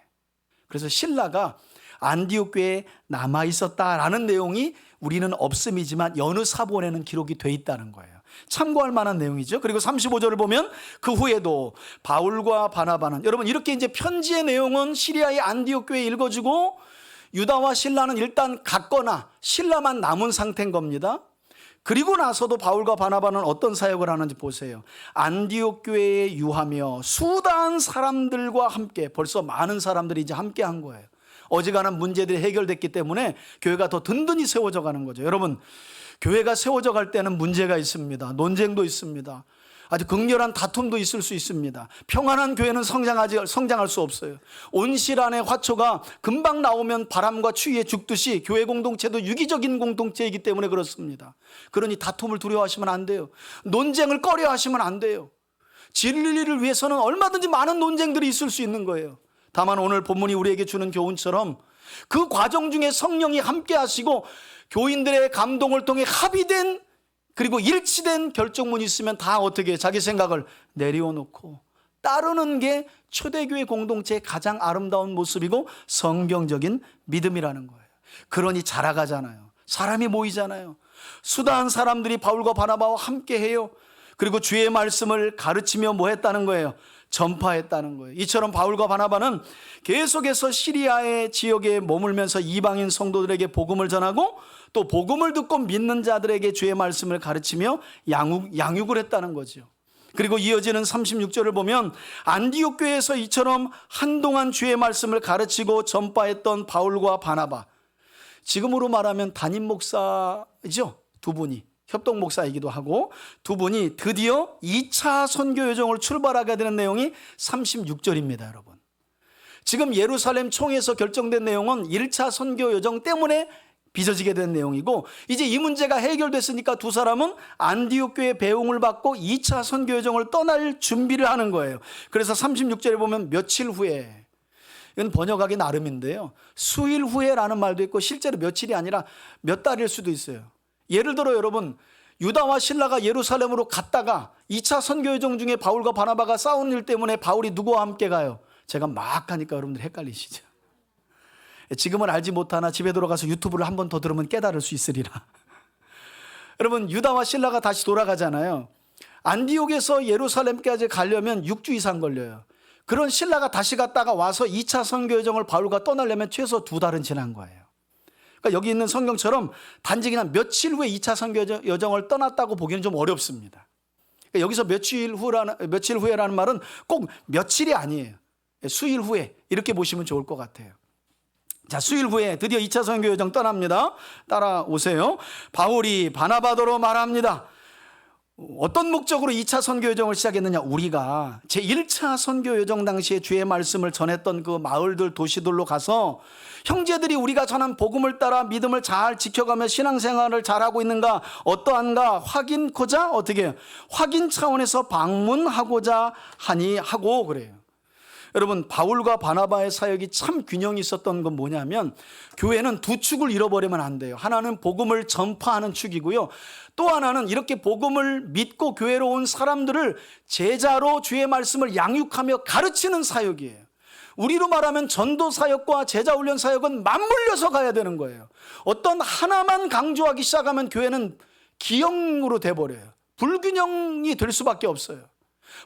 Speaker 1: 그래서 신라가 안디옥 교회에 남아 있었다라는 내용이 우리는 없음이지만 여느 사본에는 기록이 돼 있다는 거예요. 참고할 만한 내용이죠. 그리고 35절을 보면 그 후에도 바울과 바나바는, 여러분 이렇게 이제 편지의 내용은 시리아의 안디옥 교회에 읽어주고 유다와 신라는 일단 갔거나 신라만 남은 상태인 겁니다. 그리고 나서도 바울과 바나바는 어떤 사역을 하는지 보세요. 안디옥 교회에 유하며 수단 사람들과 함께, 벌써 많은 사람들이 이제 함께 한 거예요. 어지간한 문제들이 해결됐기 때문에 교회가 더 든든히 세워져 가는 거죠. 여러분, 교회가 세워져 갈 때는 문제가 있습니다. 논쟁도 있습니다. 아주 극렬한 다툼도 있을 수 있습니다. 평안한 교회는 성장할 수 없어요. 온실 안에 화초가 금방 나오면 바람과 추위에 죽듯이 교회 공동체도 유기적인 공동체이기 때문에 그렇습니다. 그러니 다툼을 두려워하시면 안 돼요. 논쟁을 꺼려하시면 안 돼요. 진리를 위해서는 얼마든지 많은 논쟁들이 있을 수 있는 거예요. 다만 오늘 본문이 우리에게 주는 교훈처럼 그 과정 중에 성령이 함께 하시고 교인들의 감동을 통해 합의된, 그리고 일치된 결정문이 있으면 다 어떻게 자기 생각을 내려놓고 따르는 게 초대교회 공동체의 가장 아름다운 모습이고 성경적인 믿음이라는 거예요. 그러니 자라가잖아요. 사람이 모이잖아요. 수다한 사람들이 바울과 바나바와 함께 해요. 그리고 주의 말씀을 가르치며 뭐 했다는 거예요? 전파했다는 거예요. 이처럼 바울과 바나바는 계속해서 시리아의 지역에 머물면서 이방인 성도들에게 복음을 전하고 또 복음을 듣고 믿는 자들에게 주의 말씀을 가르치며 양육을 했다는 거죠. 그리고 이어지는 36절을 보면 안디옥 교회에서 이처럼 한동안 주의 말씀을 가르치고 전파했던 바울과 바나바, 지금으로 말하면 담임 목사이죠. 두 분이 협동 목사이기도 하고 두 분이 드디어 2차 선교 여정을 출발하게 되는 내용이 36절입니다. 여러분, 지금 예루살렘 총회에서 결정된 내용은 1차 선교 여정 때문에 빚어지게 된 내용이고, 이제 이 문제가 해결됐으니까 두 사람은 안디옥 교회 배웅을 받고 2차 선교 여정을 떠날 준비를 하는 거예요. 그래서 36절에 보면 며칠 후에, 이건 번역하기 나름인데요, 수일 후에라는 말도 있고 실제로 며칠이 아니라 몇 달일 수도 있어요. 예를 들어 여러분, 유다와 신라가 예루살렘으로 갔다가 2차 선교 여정 중에 바울과 바나바가 싸운 일 때문에 바울이 누구와 함께 가요? 제가 막 하니까 여러분들 헷갈리시죠? 지금은 알지 못하나 집에 돌아가서 유튜브를 한 번 더 들으면 깨달을 수 있으리라. 여러분, 유다와 신라가 다시 돌아가잖아요. 안디옥에서 예루살렘까지 가려면 6주 이상 걸려요. 그런 신라가 다시 갔다가 와서 2차 선교 여정을 바울과 떠나려면 최소 2달은 지난 거예요. 그러니까 여기 있는 성경처럼 단지 그냥 며칠 후에 2차 선교 여정을 떠났다고 보기는 좀 어렵습니다. 그러니까 여기서 며칠 후에라는 말은 꼭 며칠이 아니에요. 수일 후에 이렇게 보시면 좋을 것 같아요. 자, 수일 후에 드디어 2차 선교 여정 떠납니다. 따라오세요. 바울이 바나바더로 말합니다. 어떤 목적으로 2차 선교 여정을 시작했느냐? 우리가 제1차 선교 여정 당시에 주의 말씀을 전했던 그 마을들, 도시들로 가서 형제들이 우리가 전한 복음을 따라 믿음을 잘 지켜가며 신앙생활을 잘하고 있는가 어떠한가 확인코자, 어떻게 해요? 확인 차원에서 방문하고자 하고 그래요. 여러분, 바울과 바나바의 사역이 참 균형이 있었던 건 뭐냐면, 교회는 두 축을 잃어버리면 안 돼요. 하나는 복음을 전파하는 축이고요, 또 하나는 이렇게 복음을 믿고 교회로 온 사람들을 제자로 주의 말씀을 양육하며 가르치는 사역이에요. 우리로 말하면 전도 사역과 제자 훈련 사역은 맞물려서 가야 되는 거예요. 어떤 하나만 강조하기 시작하면 교회는 기형으로 돼버려요. 불균형이 될 수밖에 없어요.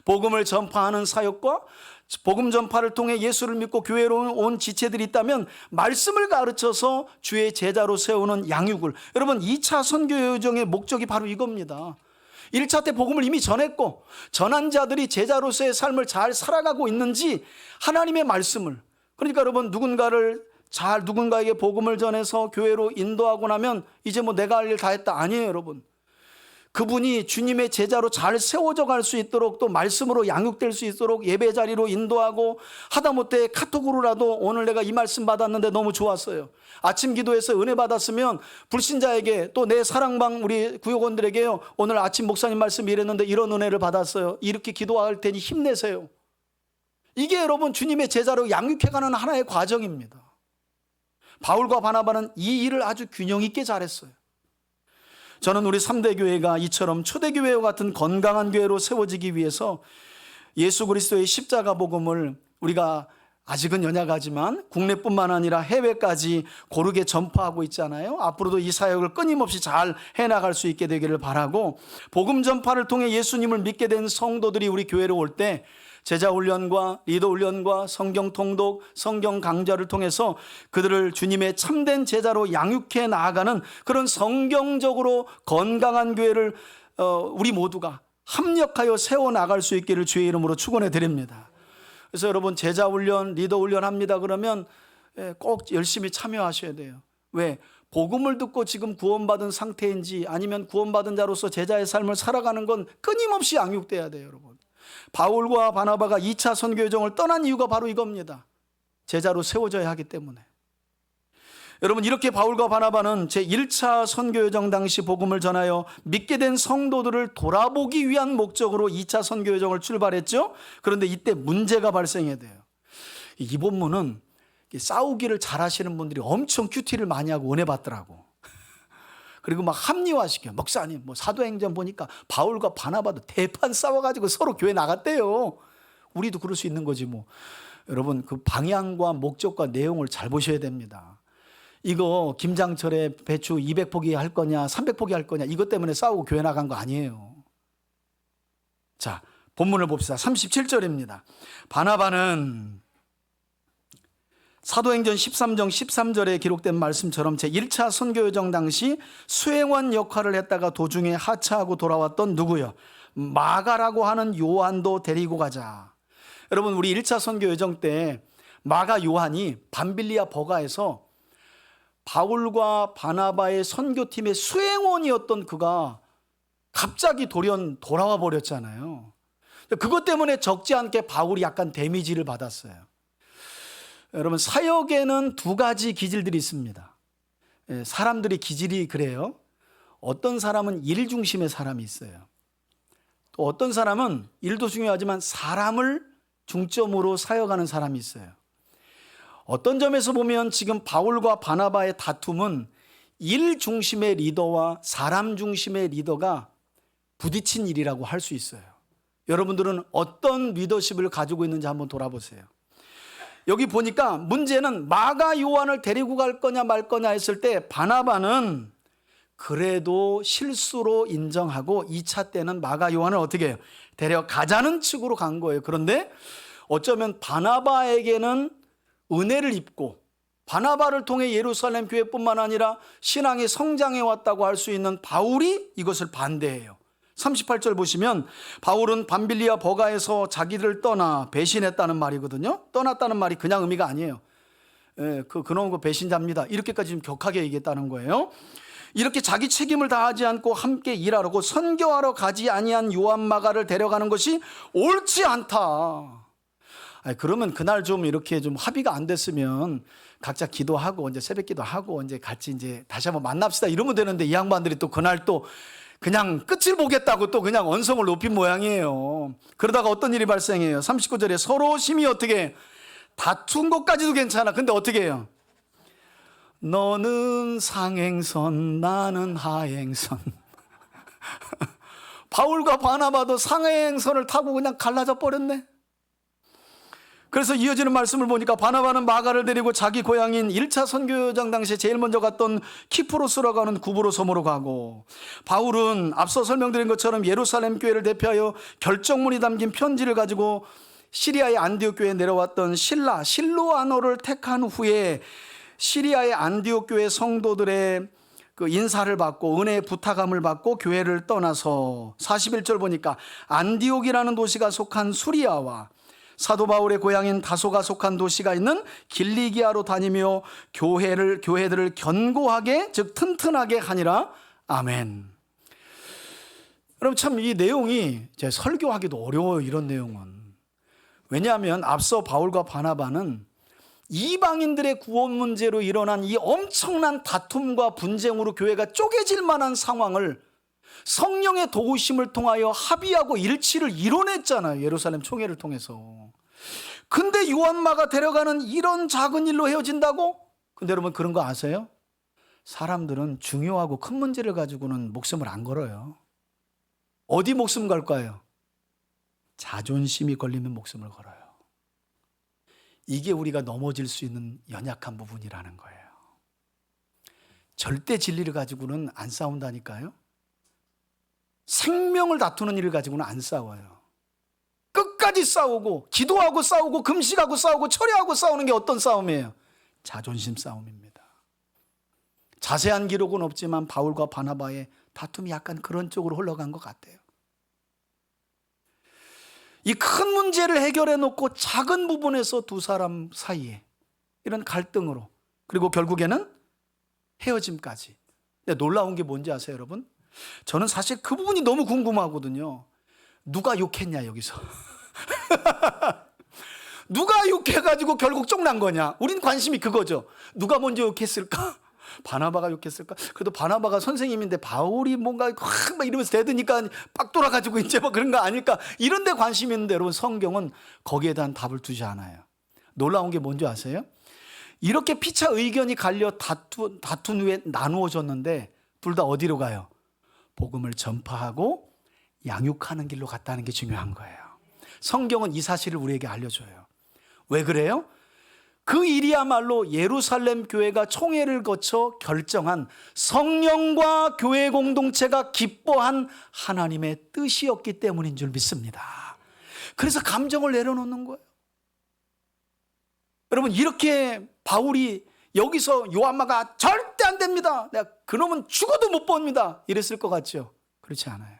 Speaker 1: 복음을 전파하는 사역과 복음 전파를 통해 예수를 믿고 교회로 온 지체들이 있다면 말씀을 가르쳐서 주의 제자로 세우는 양육을, 여러분 2차 선교 여정의 목적이 바로 이겁니다. 1차 때 복음을 이미 전했고 전한 자들이 제자로서의 삶을 잘 살아가고 있는지 하나님의 말씀을, 그러니까 여러분 누군가에게 복음을 전해서 교회로 인도하고 나면 이제 뭐 내가 할 일 다 했다, 아니에요. 여러분, 그분이 주님의 제자로 잘 세워져 갈 수 있도록, 또 말씀으로 양육될 수 있도록 예배 자리로 인도하고, 하다못해 카톡으로라도 오늘 내가 이 말씀 받았는데 너무 좋았어요, 아침 기도에서 은혜 받았으면 불신자에게, 또 내 사랑방 우리 구역원들에게요, 오늘 아침 목사님 말씀 이랬는데 이런 은혜를 받았어요, 이렇게 기도할 테니 힘내세요. 이게 여러분 주님의 제자로 양육해가는 하나의 과정입니다. 바울과 바나바는 이 일을 아주 균형 있게 잘했어요. 저는 우리 3대 교회가 이처럼 초대교회와 같은 건강한 교회로 세워지기 위해서 예수 그리스도의 십자가 복음을 우리가 아직은 연약하지만 국내뿐만 아니라 해외까지 고르게 전파하고 있잖아요. 앞으로도 이 사역을 끊임없이 잘 해나갈 수 있게 되기를 바라고, 복음 전파를 통해 예수님을 믿게 된 성도들이 우리 교회로 올 때 제자 훈련과 리더 훈련과 성경 통독, 성경 강좌를 통해서 그들을 주님의 참된 제자로 양육해 나아가는 그런 성경적으로 건강한 교회를 우리 모두가 합력하여 세워나갈 수 있기를 주의 이름으로 축원해 드립니다. 그래서 여러분 제자 훈련, 리더 훈련 합니다 그러면 꼭 열심히 참여하셔야 돼요. 왜? 복음을 듣고 지금 구원받은 상태인지 아니면 구원받은 자로서 제자의 삶을 살아가는 건 끊임없이 양육돼야 돼요, 여러분. 바울과 바나바가 2차 선교 여정을 떠난 이유가 바로 이겁니다. 제자로 세워져야 하기 때문에. 여러분, 이렇게 바울과 바나바는 제1차 선교 여정 당시 복음을 전하여 믿게 된 성도들을 돌아보기 위한 목적으로 2차 선교 여정을 출발했죠. 그런데 이때 문제가 발생해야 돼요. 이 본문은 싸우기를 잘하시는 분들이 엄청 큐티를 많이 하고 은혜 받더라고. 그리고 막 합리화시켜요. 목사님, 뭐 사도행전 보니까 바울과 바나바도 대판 싸워가지고 서로 교회 나갔대요. 우리도 그럴 수 있는 거지 뭐. 여러분, 그 방향과 목적과 내용을 잘 보셔야 됩니다. 이거 김장철에 배추 200포기 할 거냐 300포기 할 거냐 이것 때문에 싸우고 교회 나간 거 아니에요. 자, 본문을 봅시다. 37절입니다. 바나바는 사도행전 13장 13절에 기록된 말씀처럼 제1차 선교여정 당시 수행원 역할을 했다가 도중에 하차하고 돌아왔던 누구요? 마가라고 하는 요한도 데리고 가자. 여러분, 우리 1차 선교여정 때 마가 요한이 밤빌리아 버가에서 바울과 바나바의 선교팀의 수행원이었던 그가 갑자기 돌연 돌아와 버렸잖아요. 그것 때문에 적지 않게 바울이 약간 데미지를 받았어요. 여러분, 사역에는 두 가지 기질들이 있습니다. 사람들이 기질이 그래요. 어떤 사람은 일 중심의 사람이 있어요. 또 어떤 사람은 일도 중요하지만 사람을 중점으로 사역하는 사람이 있어요. 어떤 점에서 보면 지금 바울과 바나바의 다툼은 일 중심의 리더와 사람 중심의 리더가 부딪힌 일이라고 할 수 있어요. 여러분들은 어떤 리더십을 가지고 있는지 한번 돌아보세요. 여기 보니까 문제는 마가 요한을 데리고 갈 거냐 말 거냐 했을 때 바나바는 그래도 실수로 인정하고 2차 때는 마가 요한을 어떻게 해요? 데려가자는 측으로 간 거예요. 그런데 어쩌면 바나바에게는 은혜를 입고 바나바를 통해 예루살렘 교회뿐만 아니라 신앙의 성장해 왔다고 할 수 있는 바울이 이것을 반대해요. 38절 보시면 바울은 밤빌리아 버가에서 자기를 떠나 배신했다는 말이거든요. 떠났다는 말이 그냥 의미가 아니에요. 그놈 그 배신자입니다. 이렇게까지 좀 격하게 얘기했다는 거예요. 이렇게 자기 책임을 다하지 않고 함께 일하려고 선교하러 가지 아니한 요한 마가를 데려가는 것이 옳지 않다. 그러면 그날 좀 이렇게 좀 합의가 안 됐으면 각자 기도하고 이제 새벽 기도하고 이제 같이 이제 다시 한번 만납시다 이러면 되는데 이 양반들이 또 그날 또 그냥 끝을 보겠다고 또 그냥 언성을 높인 모양이에요. 그러다가 어떤 일이 발생해요. 39절에 서로 심히 어떻게 다툰 것까지도 괜찮아. 근데 어떻게 해요? 너는 상행선 나는 하행선. 바울과 바나바도 상행선을 타고 그냥 갈라져 버렸네. 그래서 이어지는 말씀을 보니까 바나바는 마가를 데리고 자기 고향인 1차 선교여정 당시에 제일 먼저 갔던 키프로스라고 하는 구브로 섬으로 가고, 바울은 앞서 설명드린 것처럼 예루살렘 교회를 대표하여 결정문이 담긴 편지를 가지고 시리아의 안디옥 교회에 내려왔던 실로아노를 택한 후에 시리아의 안디옥 교회 성도들의 그 인사를 받고 은혜의 부탁함을 받고 교회를 떠나서 41절 보니까 안디옥이라는 도시가 속한 수리아와 사도 바울의 고향인 다소가 속한 도시가 있는 길리기아로 다니며 교회들을 견고하게 즉 튼튼하게 하니라. 아멘. 여러분, 참 이 내용이 제 설교하기도 어려워요. 이런 내용은. 왜냐하면 앞서 바울과 바나바는 이방인들의 구원 문제로 일어난 이 엄청난 다툼과 분쟁으로 교회가 쪼개질 만한 상황을 성령의 도우심을 통하여 합의하고 일치를 이뤄냈잖아요. 예루살렘 총회를 통해서. 근데 요한마가 데려가는 이런 작은 일로 헤어진다고? 근데 여러분 그런 거 아세요? 사람들은 중요하고 큰 문제를 가지고는 목숨을 안 걸어요. 어디 목숨 걸까요? 자존심이 걸리면 목숨을 걸어요. 이게 우리가 넘어질 수 있는 연약한 부분이라는 거예요. 절대 진리를 가지고는 안 싸운다니까요. 생명을 다투는 일을 가지고는 안 싸워요. 끝까지 싸우고 기도하고 싸우고 금식하고 싸우고 철회하고 싸우는 게 어떤 싸움이에요? 자존심 싸움입니다. 자세한 기록은 없지만 바울과 바나바의 다툼이 약간 그런 쪽으로 흘러간 것 같아요. 이 큰 문제를 해결해 놓고 작은 부분에서 두 사람 사이에 이런 갈등으로, 그리고 결국에는 헤어짐까지. 근데 놀라운 게 뭔지 아세요, 여러분? 저는 사실 그 부분이 너무 궁금하거든요. 누가 욕했냐, 여기서. 누가 욕해가지고 결국 쫑난 거냐? 우린 관심이 그거죠. 누가 먼저 욕했을까? 바나바가 욕했을까? 그래도 바나바가 선생님인데 바울이 뭔가 막 이러면서 대드니까 빡 돌아가지고 이제 뭐 그런 거 아닐까? 이런 데 관심이 있는데 여러분 성경은 거기에 대한 답을 두지 않아요. 놀라운 게 뭔지 아세요? 이렇게 피차 의견이 갈려 다툰 후에 나누어졌는데 둘 다 어디로 가요? 복음을 전파하고 양육하는 길로 갔다는 게 중요한 거예요. 성경은 이 사실을 우리에게 알려줘요. 왜 그래요? 그 일이야말로 예루살렘 교회가 총회를 거쳐 결정한 성령과 교회 공동체가 기뻐한 하나님의 뜻이었기 때문인 줄 믿습니다. 그래서 감정을 내려놓는 거예요. 여러분, 이렇게 바울이 여기서 요한마가 절대 안 됩니다, 내가 그놈은 죽어도 못 봅니다, 이랬을 것 같죠? 그렇지 않아요.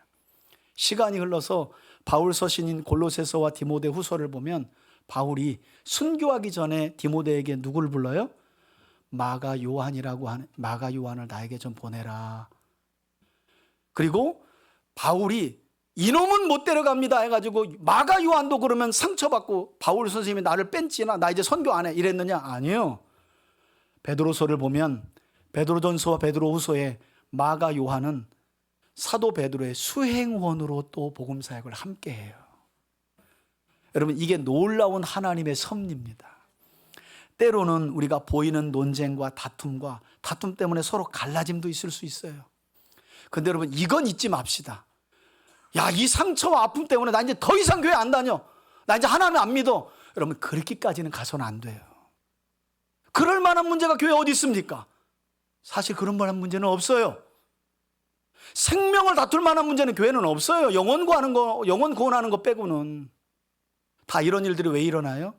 Speaker 1: 시간이 흘러서 바울 서신인 골로새서와 디모데 후서를 보면 바울이 순교하기 전에 디모데에게 누구를 불러요? 마가 요한이라고 하는, 마가 요한을 나에게 좀 보내라. 그리고 바울이 이놈은 못 데려갑니다 해가지고 마가 요한도 그러면 상처받고 바울 선생님이 나를 뺀지나 나 이제 선교 안 해 이랬느냐? 아니요. 베드로서를 보면 베드로전서와 베드로후서에 마가 요한은 사도 베드로의 수행원으로 또 복음 사역을 함께 해요. 여러분, 이게 놀라운 하나님의 섭리입니다. 때로는 우리가 보이는 논쟁과 다툼과 다툼 때문에 서로 갈라짐도 있을 수 있어요. 근데 여러분, 이건 잊지 맙시다. 야, 이 상처와 아픔 때문에 나 이제 더 이상 교회 안 다녀, 나 이제 하나님 안 믿어, 여러분 그렇게까지는 가서는 안 돼요. 그럴 만한 문제가 교회에 어디 있습니까? 사실 그런 만한 문제는 없어요. 생명을 다툴 만한 문제는 교회는 없어요. 영혼 구원하는 거 빼고는. 다 이런 일들이 왜 일어나요?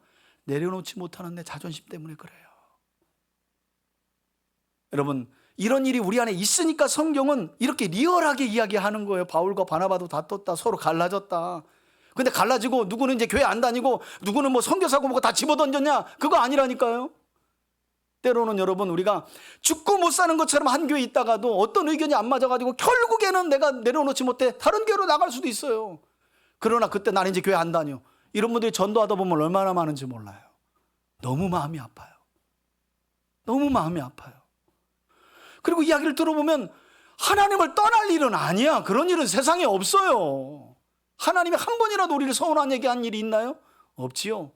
Speaker 1: 내려놓지 못하는 내 자존심 때문에 그래요. 여러분, 이런 일이 우리 안에 있으니까 성경은 이렇게 리얼하게 이야기하는 거예요. 바울과 바나바도 다퉜다, 서로 갈라졌다. 근데 갈라지고 누구는 이제 교회 안 다니고 누구는 뭐 선교사고 뭐고 다 집어던졌냐? 그거 아니라니까요. 때로는 여러분, 우리가 죽고 못 사는 것처럼 한 교회에 있다가도 어떤 의견이 안 맞아가지고 결국에는 내가 내려놓지 못해 다른 교회로 나갈 수도 있어요. 그러나 그때 나는 이제 교회 안 다녀, 이런 분들이 전도하다 보면 얼마나 많은지 몰라요. 너무 마음이 아파요. 너무 마음이 아파요. 그리고 이야기를 들어보면 하나님을 떠날 일은 아니야. 그런 일은 세상에 없어요. 하나님이 한 번이라도 우리를 서운한 얘기한 일이 있나요? 없지요.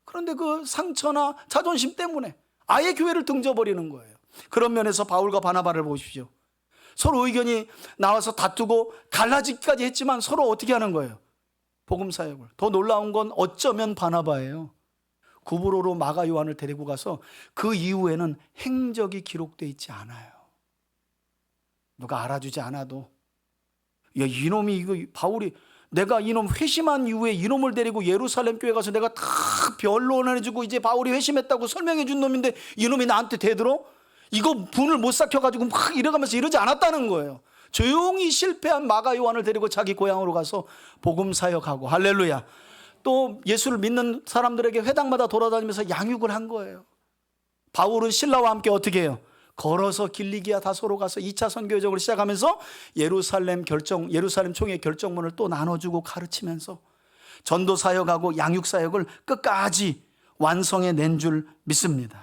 Speaker 1: 그런데 그 상처나 자존심 때문에 아예 교회를 등져버리는 거예요. 그런 면에서 바울과 바나바를 보십시오. 서로 의견이 나와서 다투고 갈라지기까지 했지만 서로 어떻게 하는 거예요? 복음 사역을. 더 놀라운 건 어쩌면 바나바예요. 구브로로 마가 요한을 데리고 가서 그 이후에는 행적이 기록되어 있지 않아요. 누가 알아주지 않아도, 야, 이놈이 이거 바울이, 내가 이놈 회심한 이후에 이놈을 데리고 예루살렘 교회 가서 내가 다 변론해주고 이제 바울이 회심했다고 설명해 준 놈인데 이놈이 나한테 대들어? 이거 분을 못 삭혀가지고 막 이래가면서 이러지 않았다는 거예요. 조용히 실패한 마가 요한을 데리고 자기 고향으로 가서 복음 사역하고, 할렐루야, 또 예수를 믿는 사람들에게 회당마다 돌아다니면서 양육을 한 거예요. 바울은 신라와 함께 어떻게 해요? 걸어서 길리기아 다소로 가서 2차 선교 여정을 시작하면서 예루살렘 총회 결정문을 또 나눠주고 가르치면서 전도 사역하고 양육 사역을 끝까지 완성해 낸 줄 믿습니다.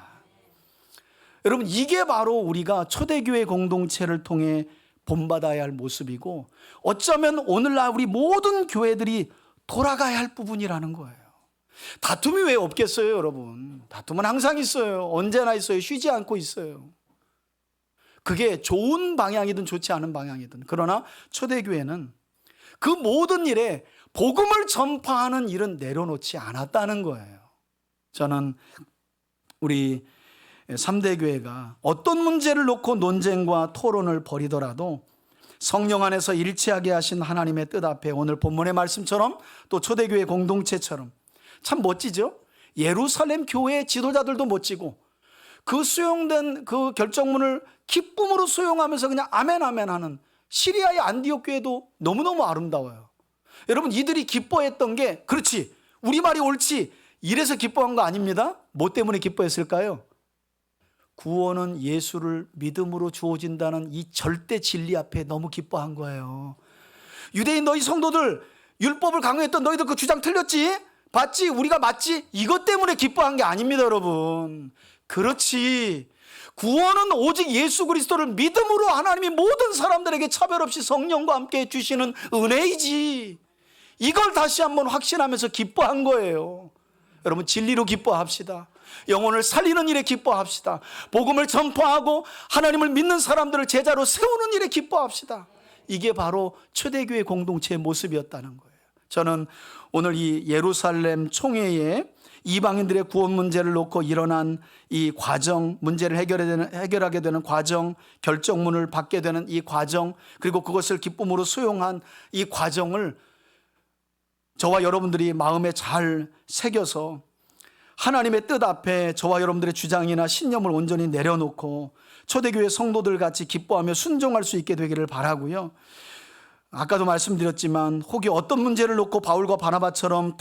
Speaker 1: 여러분, 이게 바로 우리가 초대교회 공동체를 통해 본받아야 할 모습이고, 어쩌면 오늘날 우리 모든 교회들이 돌아가야 할 부분이라는 거예요. 다툼이 왜 없겠어요, 여러분? 다툼은 항상 있어요. 언제나 있어요. 쉬지 않고 있어요. 그게 좋은 방향이든 좋지 않은 방향이든. 그러나 초대교회는 그 모든 일에 복음을 전파하는 일은 내려놓지 않았다는 거예요. 저는 우리 3대 교회가 어떤 문제를 놓고 논쟁과 토론을 벌이더라도 성령 안에서 일치하게 하신 하나님의 뜻 앞에 오늘 본문의 말씀처럼 또 초대교회 공동체처럼 참 멋지죠? 예루살렘 교회의 지도자들도 멋지고 그 수용된 그 결정문을 기쁨으로 수용하면서 그냥 아멘 아멘 하는 시리아의 안디옥 교회도 너무너무 아름다워요. 여러분, 이들이 기뻐했던 게 그렇지, 우리 말이 옳지, 이래서 기뻐한 거 아닙니다. 뭐 때문에 기뻐했을까요? 구원은 예수를 믿음으로 주어진다는 이 절대 진리 앞에 너무 기뻐한 거예요. 유대인 너희 성도들, 율법을 강요했던 너희들 그 주장 틀렸지? 봤지? 우리가 맞지? 이것 때문에 기뻐한 게 아닙니다, 여러분. 그렇지, 구원은 오직 예수 그리스도를 믿음으로 하나님이 모든 사람들에게 차별 없이 성령과 함께 주시는 은혜이지. 이걸 다시 한번 확신하면서 기뻐한 거예요. 여러분, 진리로 기뻐합시다. 영혼을 살리는 일에 기뻐합시다. 복음을 전파하고 하나님을 믿는 사람들을 제자로 세우는 일에 기뻐합시다. 이게 바로 초대교회 공동체의 모습이었다는 거예요. 저는 오늘 이 예루살렘 총회에 이방인들의 구원 문제를 놓고 일어난 이 과정, 문제를 해결하게 되는 과정, 결정문을 받게 되는 이 과정, 그리고 그것을 기쁨으로 수용한 이 과정을 저와 여러분들이 마음에 잘 새겨서 하나님의 뜻 앞에 저와 여러분들의 주장이나 신념을 온전히 내려놓고 초대교회 성도들 같이 기뻐하며 순종할 수 있게 되기를 바라고요. 아까도 말씀드렸지만 혹이 어떤 문제를 놓고 바울과 바나바처럼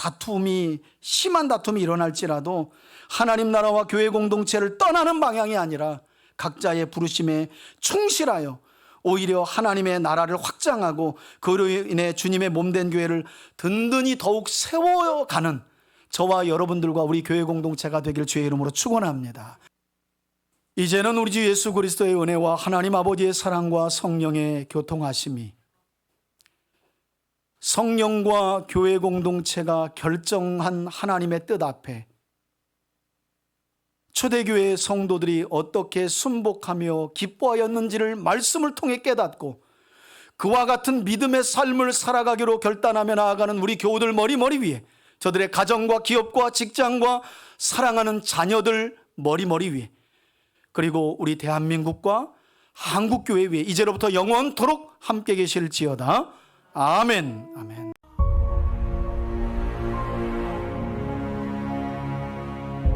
Speaker 1: 심한 다툼이 일어날지라도 하나님 나라와 교회 공동체를 떠나는 방향이 아니라 각자의 부르심에 충실하여 오히려 하나님의 나라를 확장하고 그로 인해 주님의 몸된 교회를 든든히 더욱 세워가는 저와 여러분들과 우리 교회 공동체가 되길 주의 이름으로 축원합니다. 이제는 우리 주 예수 그리스도의 은혜와 하나님 아버지의 사랑과 성령의 교통하심이 성령과 교회 공동체가 결정한 하나님의 뜻 앞에 초대교회의 성도들이 어떻게 순복하며 기뻐하였는지를 말씀을 통해 깨닫고 그와 같은 믿음의 삶을 살아가기로 결단하며 나아가는 우리 교우들 머리 위에, 저들의 가정과 기업과 직장과 사랑하는 자녀들 머리 위에, 그리고 우리 대한민국과 한국교회 위에 이제로부터 영원토록 함께 계실지어다. 아멘. 아멘.